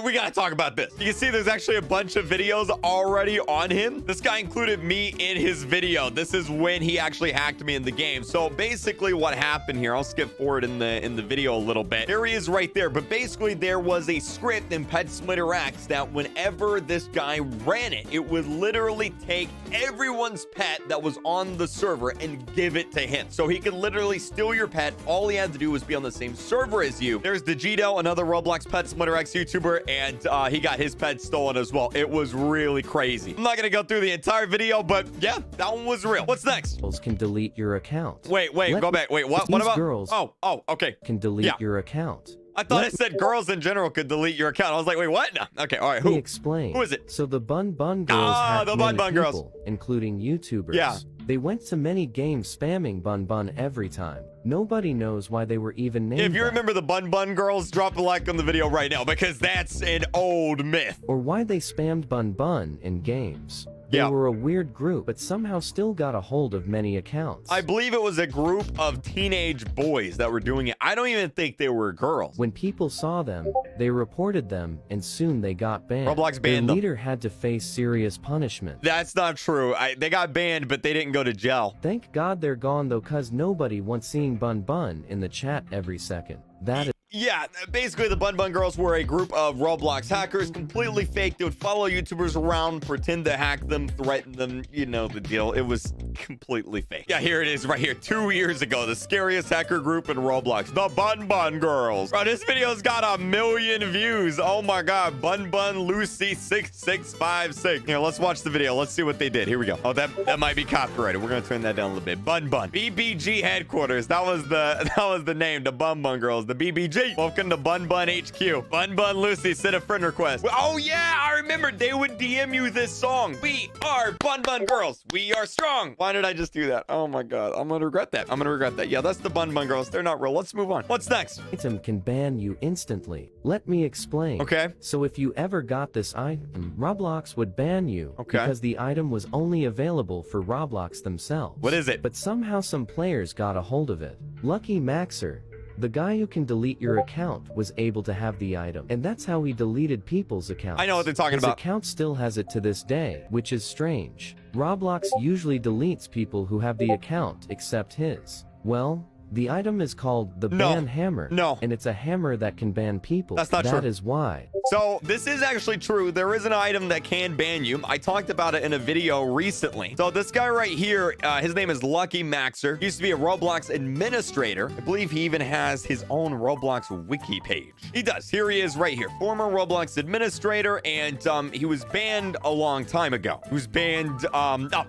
we gotta talk about this. You can see there's actually a bunch of videos already on him. This guy included me in his video. This is when he actually hacked me in the game. So basically what happened here, I'll skip forward in the video a little bit. There he is right there. But basically there was a script in Pet Simulator X that whenever this guy ran it, it would literally take everyone's pet that was on the server and give it to him. So he could literally steal your pet. All he had to do was be on the same server as you. There's Digito, another Roblox Pet Simulator X YouTuber, and he got his pet stolen as well. It was really crazy. I'm not gonna go through the entire video, but yeah, that one was real. What's next? Girls can delete your account. Wait, go back. Wait, what about girls? Oh, okay. Can delete your account. I thought it said girls in general could delete your account. I was like, wait, what? No. Okay, all right. Who? Explain. Who is it? So the Bun Girls hacked the many Bun people, Girls, including YouTubers. Yeah. They went to many games spamming Bun every time. Nobody knows why they were even named If you remember the Bun Girls, drop a like on the video right now, because that's an old myth. Or why they spammed Bun in games. They were a weird group, but somehow still got a hold of many accounts. I believe it was a group of teenage boys that were doing it. I don't even think they were girls. When people saw them, they reported them, and soon they got banned. Roblox banned them. Their leader had to face serious punishment. That's not true. They got banned, but they didn't go to jail. Thank God they're gone, though, cuz nobody wants seeing Bun in the chat every second. That is... yeah, basically the Bun Bun Girls were a group of Roblox hackers, completely fake. They would follow YouTubers around, pretend to hack them, threaten them. You know the deal. It was completely fake. Yeah, here it is right here. 2 years ago, the scariest hacker group in Roblox, the Bun Bun Girls. Bro, this video's got 1 million views. Oh my God, Bun Bun Lucy 6656. Here, let's watch the video. Let's see what they did. Here we go. Oh, that might be copyrighted. We're gonna turn that down a little bit. Bun Bun BBG headquarters. That was the name. The Bun Bun Girls. The BBG. Welcome to Bun Bun HQ. Bun Bun Lucy sent a friend request. Oh yeah, I remember. They would DM you this song. We are Bun Bun Girls. We are strong. Why did I just do that? Oh my God, I'm gonna regret that. I'm gonna regret that. Yeah, that's the Bun Bun Girls. They're not real. Let's move on. What's next? Item can ban you instantly. Let me explain. Okay. So if you ever got this item, Roblox would ban you. Okay. Because the item was only available for Roblox themselves. What is it? But somehow some players got a hold of it. Lucky Maxer, the guy who can delete your account, was able to have the item, and that's how he deleted people's accounts. I know what they're talking His about. account still has it to this day, which is strange. Roblox usually deletes people who have the account except his. Well, the item is called the Ban Hammer. No. And it's a hammer that can ban people. That's not true. That is why. So this is actually true. There is an item that can ban you. I talked about it in a video recently. So this guy right here, his name is Lucky Maxer. He used to be a Roblox administrator. I believe he even has his own Roblox wiki page. He does. Here he is right here. Former Roblox administrator, and he was banned a long time ago. He was banned,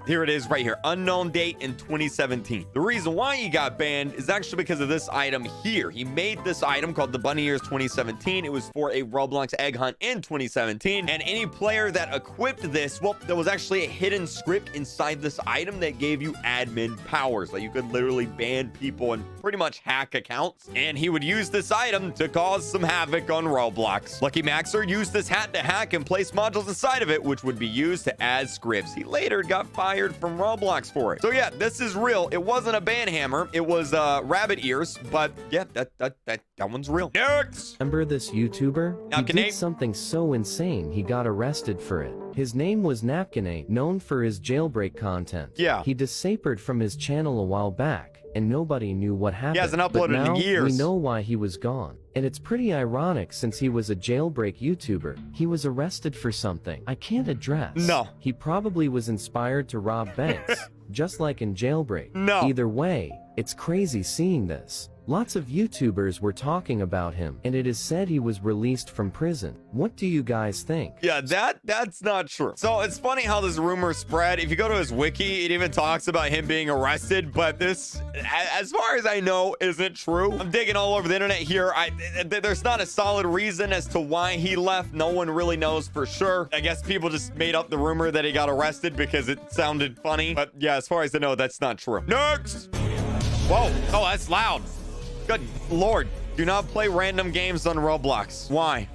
here it is right here. Unknown date in 2017. The reason why he got banned is actually because of this item here. He made this item called the Bunny Ears 2017. It was for a Roblox egg hunt in 2017, and any player that equipped this, well, there was actually a hidden script inside this item that gave you admin powers. Like, you could literally ban people and pretty much hack accounts, and he would use this item to cause some havoc on Roblox. Lucky Maxer used this hat to hack and place modules inside of it, which would be used to add scripts. He later got fired from Roblox for it. So yeah, this is real. It wasn't a ban hammer. It was rabbit ears, but yeah, that one's real. Next! Remember this YouTuber? Now, he did something so insane he got arrested for it. His name was Napkinate, known for his jailbreak content. Yeah. He disappeared from his channel a while back, and nobody knew what happened. He hasn't uploaded but now in years. We know why he was gone. And it's pretty ironic since he was a jailbreak YouTuber. He was arrested for something I can't address. No. He probably was inspired to rob banks, just like in Jailbreak. No. Either way, it's crazy seeing this. Lots of YouTubers were talking about him, and it is said he was released from prison. What do you guys think? Yeah, that's not true. So it's funny how this rumor spread. If you go to his wiki, it even talks about him being arrested, but this, as far as I know, isn't true. I'm digging all over the internet here. There's not a solid reason as to why he left. No one really knows for sure. I guess people just made up the rumor that he got arrested because it sounded funny. But yeah, as far as I know, that's not true. Next! Whoa. Oh, that's loud. Good Lord. Do not play random games on Roblox. Why?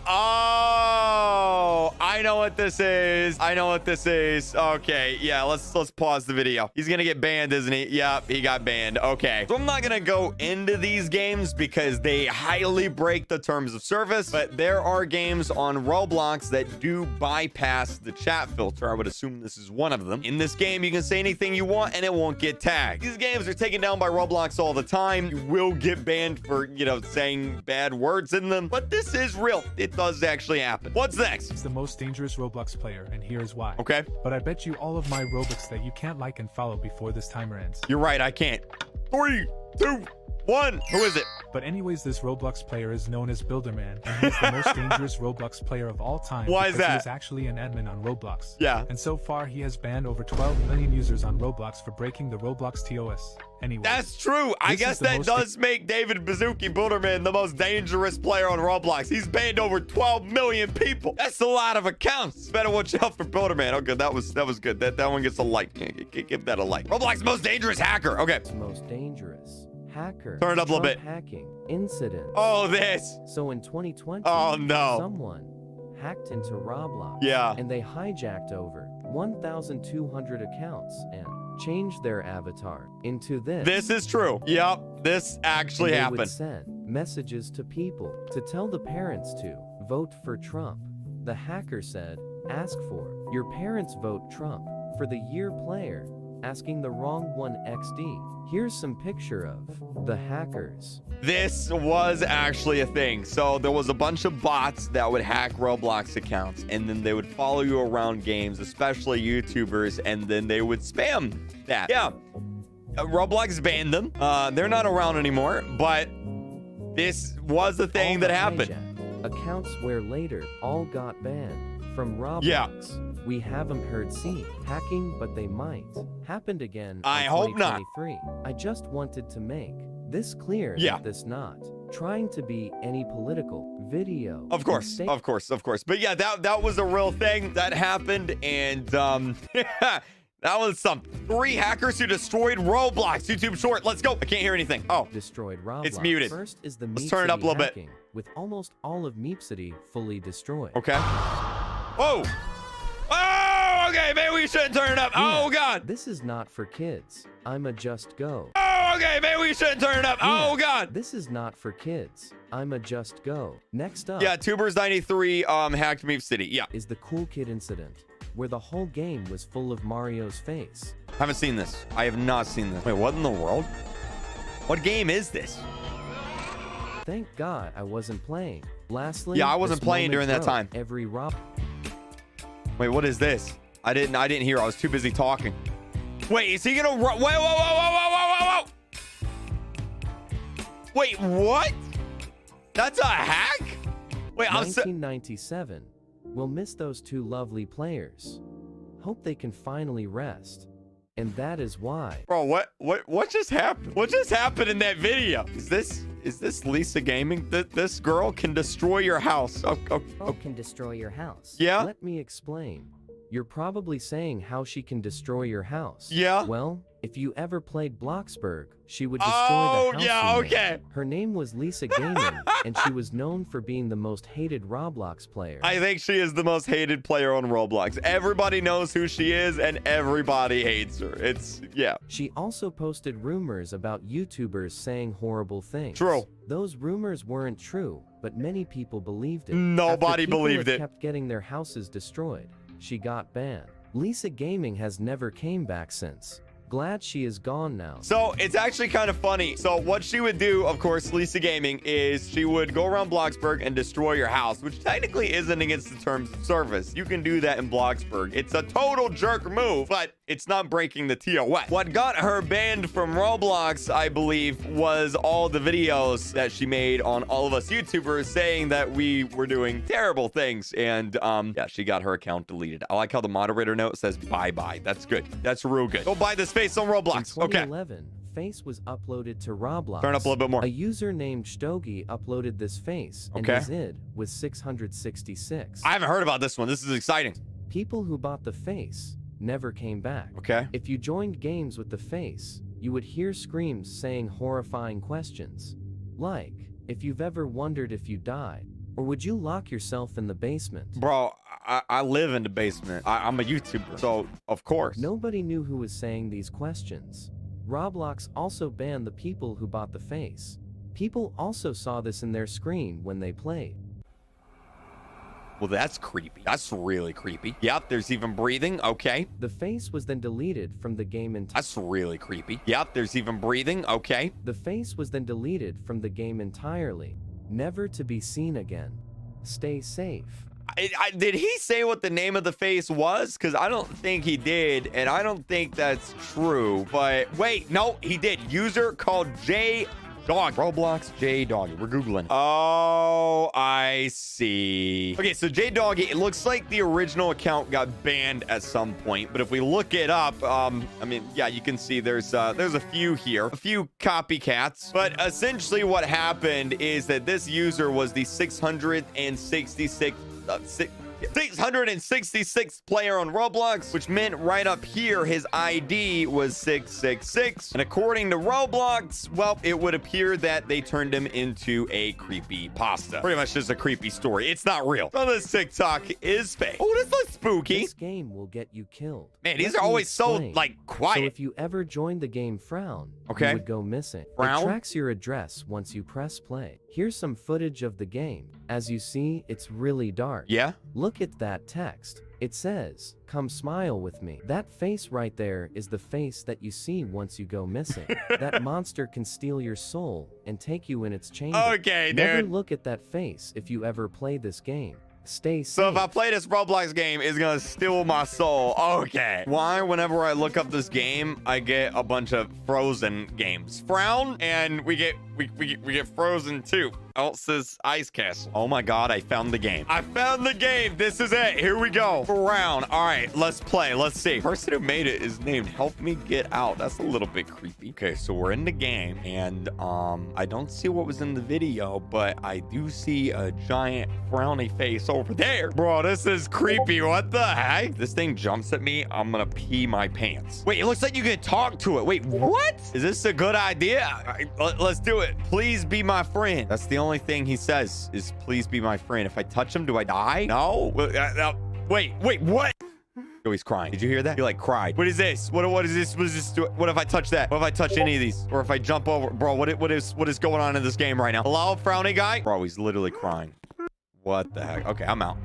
Oh, I know what this is. I know what this is. Okay, yeah, let's pause the video. He's gonna get banned, isn't he? Yep, he got banned. Okay, so I'm not gonna go into these games because they highly break the terms of service, but there are games on Roblox that do bypass the chat filter. I would assume this is one of them. In this game, you can say anything you want and it won't get tagged. These games are taken down by Roblox all the time. You will get banned for, saying bad words in them, but this is real. It does actually happen. What's next? He's the most dangerous Roblox player, and here's why. Okay. But I bet you all of my Robux that you can't like and follow before this timer ends. You're right, I can't. 3, 2, 1. Who is it? But anyways, this Roblox player is known as Builderman, and he's the most dangerous Roblox player of all time. Why is that? He is actually an admin on Roblox. Yeah. And so far, he has banned over 12 million users on Roblox for breaking the Roblox TOS. Anyway. That's true. I guess that does make David Bazuki Builderman the most dangerous player on Roblox. He's banned over 12 million people. That's a lot of accounts. Better watch out for Builderman. Okay, that was good. That one gets a like. Give that a like. Roblox most dangerous hacker. Okay. Most dangerous hacker. Turn it up a little bit. Hacking incident. Oh, this. So in 2020, oh no, someone hacked into Roblox. Yeah. And they hijacked over 1,200 accounts and changed their avatar into this. This is true. Yep, this actually and they happened. Would send messages to people to tell the parents to vote for Trump. The hacker said, ask for your parents vote Trump for the year player asking the wrong one XD. Here's some picture of the hackers. This was actually a thing. So there was a bunch of bots that would hack Roblox accounts, and then they would follow you around games, especially YouTubers, and then they would spam that. Yeah, Roblox banned them. They're not around anymore, but this was the thing that happened. Accounts where later all got banned from Roblox. Yeah. We haven't heard hacking, but they might. Happened again. I hope not. I just wanted to make this clear that this not trying to be any political video. Of course. But yeah, that was a real thing that happened, and that was something. 3 hackers who destroyed Roblox. YouTube short. Let's go. I can't hear anything. Oh, destroyed Roblox. It's muted. First is the Let's turn it up a little bit. With almost all of Meep City fully destroyed. Okay. Whoa. Oh, okay. Maybe we shouldn't turn it up. Oh, God. This is not for kids. I'ma just go. Oh, okay. Maybe we shouldn't turn it up. Oh, God. This is not for kids. I'ma just go. Next up. Yeah, Tubers93 hacked Meep City. Yeah. Is the Cool Kid incident, where the whole game was full of Mario's face. Haven't seen this. I have not seen this. Wait, what in the world? What game is this? Thank God I wasn't playing. Lastly, yeah, I wasn't playing during that time. Every Wait, what is this? I didn't hear. I was too busy talking. Wait, is he gonna run? Wait, whoa. Wait, what? That's a hack? Wait, 1997. We'll miss those 2 lovely players. Hope they can finally rest. And that is why. Bro, what just happened? What just happened in that video? Is this Lisa Gaming? This girl can destroy your house. Can destroy your house. Yeah. Let me explain. You're probably saying how she can destroy your house. Yeah. Well, if you ever played Bloxburg, she would destroy the house. Oh, yeah, okay. Her name was Lisa Gaming, and she was known for being the most hated Roblox player. I think she is the most hated player on Roblox. Everybody knows who she is, and everybody hates her. Yeah. She also posted rumors about YouTubers saying horrible things. True. Those rumors weren't true, but many people believed it. Nobody believed it. Kept getting their houses destroyed. She got banned. Lisa Gaming has never came back since. Glad she is gone now. So it's actually kind of funny. So what she would do, of course, Lisa Gaming, is she would go around Bloxburg and destroy your house, which technically isn't against the terms of service. You can do that in Bloxburg. It's a total jerk move, but it's not breaking the TOS. What got her banned from Roblox, I believe, was all the videos that she made on all of us YouTubers saying that we were doing terrible things. And yeah, she got her account deleted. I like how the moderator note says bye-bye. That's good. That's real good. Go buy this face on Roblox. In 2011, Face was uploaded to Roblox. Turn up a little bit more. A user named Stogie uploaded this face, and his id was 666. I haven't heard about this one. This is exciting. People who bought the face never came back. Okay. If you joined games with the face, you would hear screams saying horrifying questions. Like, if you've ever wondered if you died, or would you lock yourself in the basement? Bro, I live in the basement. I'm a YouTuber, so of course. Nobody knew who was saying these questions. Roblox also banned the people who bought the face. People also saw this in their screen when they played. Well, that's creepy. That's really creepy. Yep, there's even breathing. Okay. The face was then deleted from the game entirely. That's really creepy. Yep, there's even breathing. Okay. The face was then deleted from the game entirely, never to be seen again. Stay safe. Did he say what the name of the face was? Because I don't think he did, and I don't think that's true. But wait, no, he did. User called J Dog. Roblox J Doggy. We're Googling. Oh, I see. Okay, so J Doggy, it looks like the original account got banned at some point. But if we look it up, I mean, yeah, you can see there's a few here, a few copycats. But essentially what happened is that this user was the 666th player on Roblox, which meant right up here his ID was 666. And according to Roblox, well, it would appear that they turned him into a creepy pasta. Pretty much just a creepy story. It's not real. So this TikTok is fake. Oh, this looks spooky. This game will get you killed. Man, these are always so like quiet. So if you ever joined the game Frown, you would go missing. Frown? It tracks your address once you press play. Here's some footage of the game. As you see, it's really dark. Yeah? Look at that text. It says, "Come smile with me." That face right there is the face that you see once you go missing. That monster can steal your soul and take you in its chamber. Okay, Never dude. look at that face if you ever play this game. Stay safe. So if I play this Roblox game, it's gonna steal my soul. Okay. Why, whenever I look up this game, I get a bunch of Frozen games? Frown, and we get Frozen 2. Elsa's Ice Castle. Oh my god, I found the game. I found the game. This is it. Here we go. Frown. All right, let's play. Let's see. Person who made it is named Help Me Get Out. That's a little bit creepy. Okay, so we're in the game, and I don't see what was in the video, but I do see a giant frowny face over there. Bro, this is creepy. What the heck? This thing jumps at me. I'm gonna pee my pants. Wait, it looks like you can talk to it. Wait, what? Is this a good idea? All right, let's do it. Please be my friend. That's the only thing he says is please be my friend. If I touch him, do I die? No? Wait, what? Oh, he's crying. Did you hear that? He like cried. What is this? What is this? What is this? What if I touch that? What if I touch any of these? Or if I jump over? Bro, what is going on in this game right now? Hello, frowny guy? Bro, he's literally crying. What the heck? Okay, I'm out.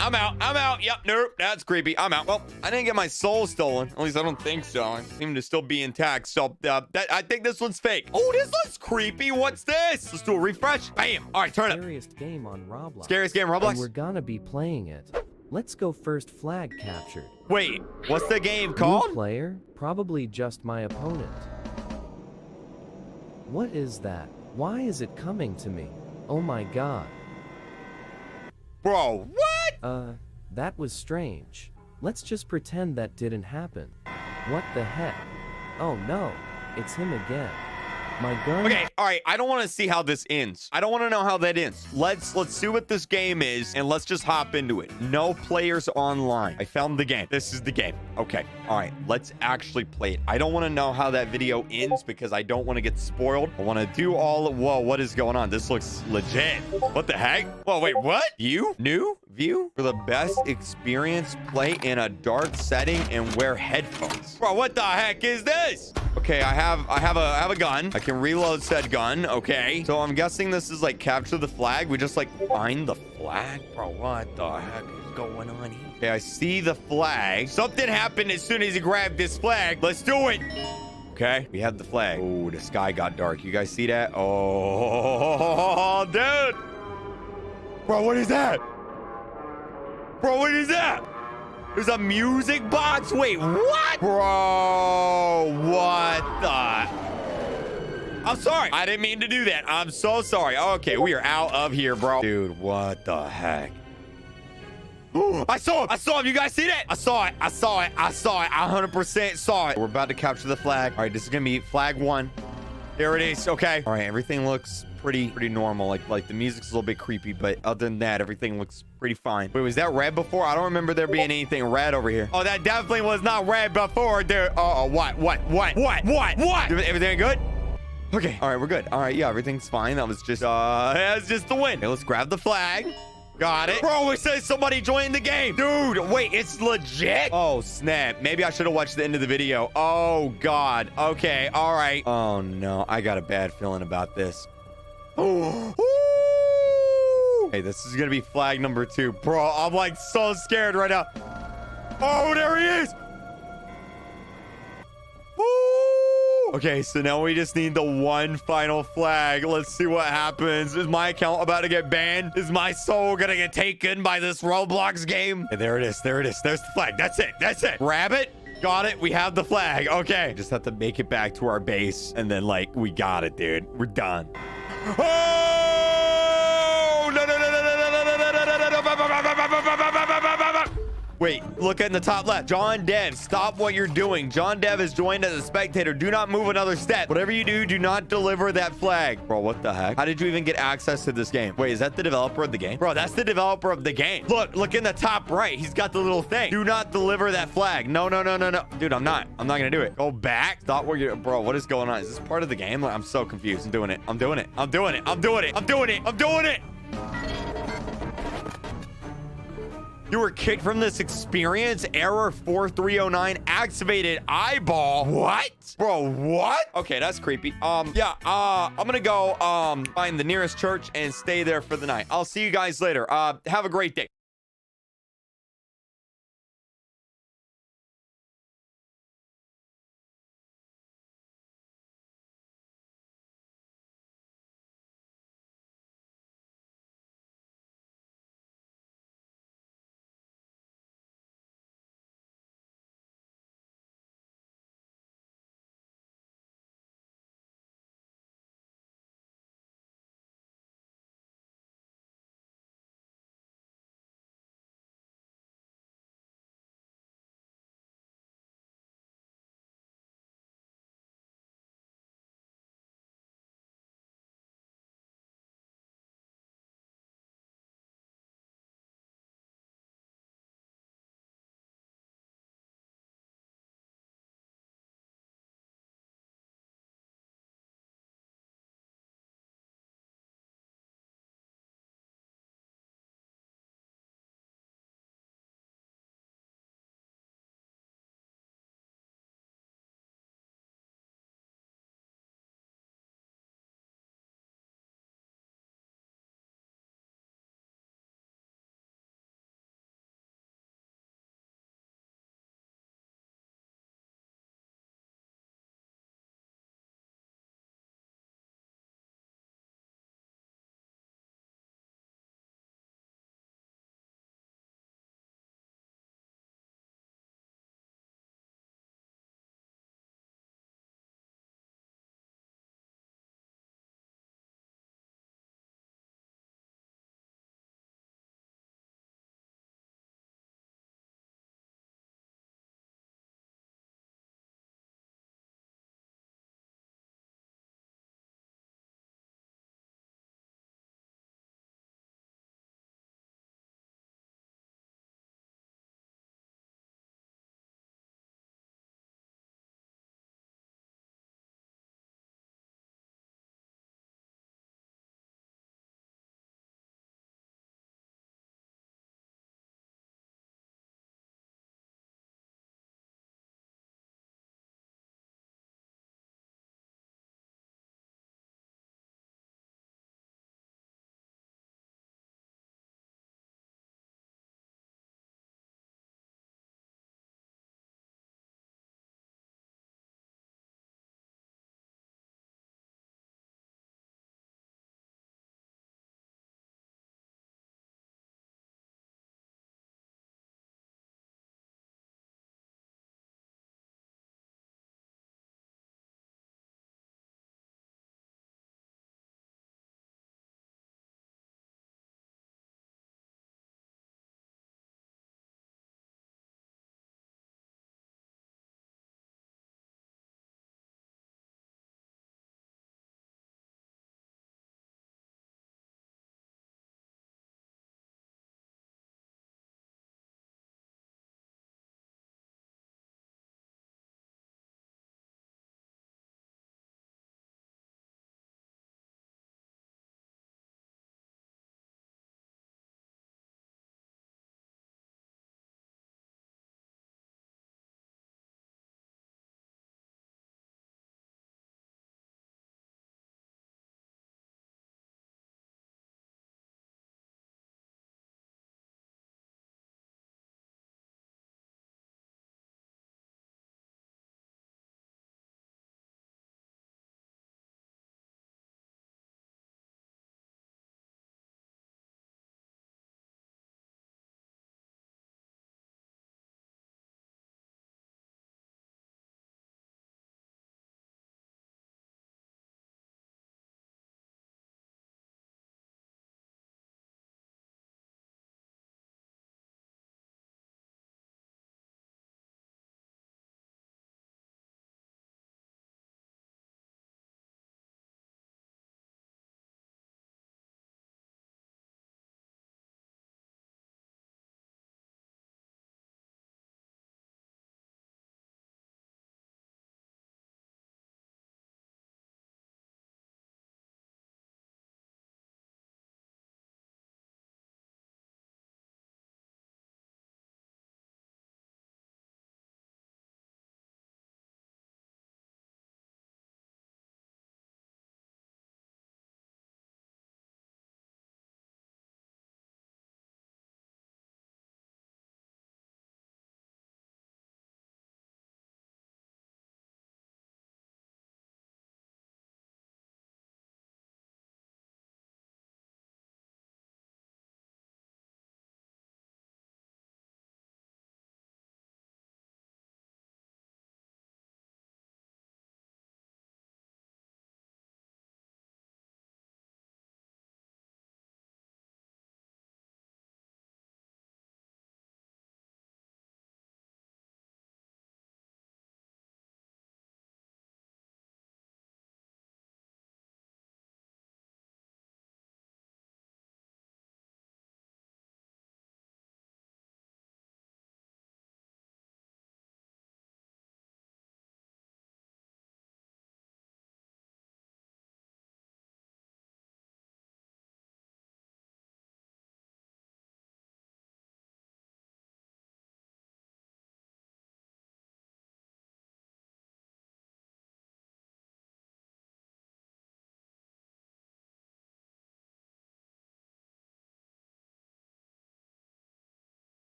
Yep, nope, that's creepy. I'm out. Well, I didn't get my soul stolen. At least I don't think so. I seem to still be intact. So I think this one's fake. Oh, this looks creepy. What's this? Let's do a refresh. Bam. All right, turn it. Scariest game on Roblox. Scariest game on Roblox? And we're gonna be playing it. Let's go first. Flag captured. Wait, what's the game called? New player? Probably just my opponent. What is that? Why is it coming to me? Oh my god. Bro, what? That was strange. Let's just pretend that didn't happen. What the heck? Oh no, it's him again. My gun. Okay, all right. I don't want to see how this ends. I don't want to know how that ends. Let's see what this game is, and let's just hop into it. No players online. I found the game. This is the game. Okay, all right. Let's actually play it. I don't want to know how that video ends because I don't want to get spoiled. I want to do all. Whoa, what is going on? This looks legit. What the heck? Whoa, wait, what? New view for the best experience. Play in a dark setting and wear headphones. Bro, what the heck is this? Okay, I have a gun. I can reload said gun. Okay, so I'm guessing this is like capture the flag. We just like find the flag. Bro, what the heck is going on here? Okay, I see the flag. Something happened as soon as he grabbed this flag. Let's do it. Okay, we have the flag. Oh, the sky got dark. You guys see that? Oh, dude. Bro, what is that? Bro, what is that? There's a music box? Wait, what? Bro, what the? I'm sorry. I didn't mean to do that. I'm so sorry. Okay, we are out of here, bro. Dude, what the heck? I saw him. You guys see that? I saw it. I 100% saw it. We're about to capture the flag. All right, this is going to be flag 1. There it is. Okay. All right, everything looks pretty normal. Like the music's a little bit creepy, but other than that, everything looks pretty fine. Wait, was that red before? I don't remember there being anything red over here. Oh, that definitely was not red before. There. What? Everything good? Okay. All right, we're good. All right, yeah, everything's fine. That was just that's just the win. Okay, let's grab the flag. Got it. Bro, it says somebody joined the game. Dude, wait, it's legit? Oh, snap. Maybe I should have watched the end of the video. Oh, God. Okay, all right. Oh, no. I got a bad feeling about this. Oh. Hey, this is going to be flag number 2. Bro, I'm like so scared right now. Oh, there he is. Okay, so now we just need the one final flag. Let's see what happens. Is my account about to get banned? Is my soul gonna get taken by this Roblox game? Hey, there it is. There's the flag. That's it. Grab it. Got it. We have the flag. Okay. Just have to make it back to our base. And then, like, we got it, dude. We're done. Oh! No. Wait, look in the top left. John Dev, stop what you're doing. John Dev has joined as a spectator. Do not move another step. Whatever you do, do not deliver that flag. Bro, what the heck? How did you even get access to this game? Wait, is that the developer of the game? Bro, that's the developer of the game. Look in the top right. He's got the little thing. Do not deliver that flag. No. Dude, I'm not gonna do it. Go back. Stop where you're... Bro, what is going on? Is this part of the game? I'm so confused. I'm doing it. You were kicked from this experience. Error 4309. Activated eyeball. What? Bro, what? Okay, that's creepy. Yeah, I'm gonna go, find the nearest church and stay there for the night. I'll see you guys later. Have a great day.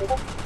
you.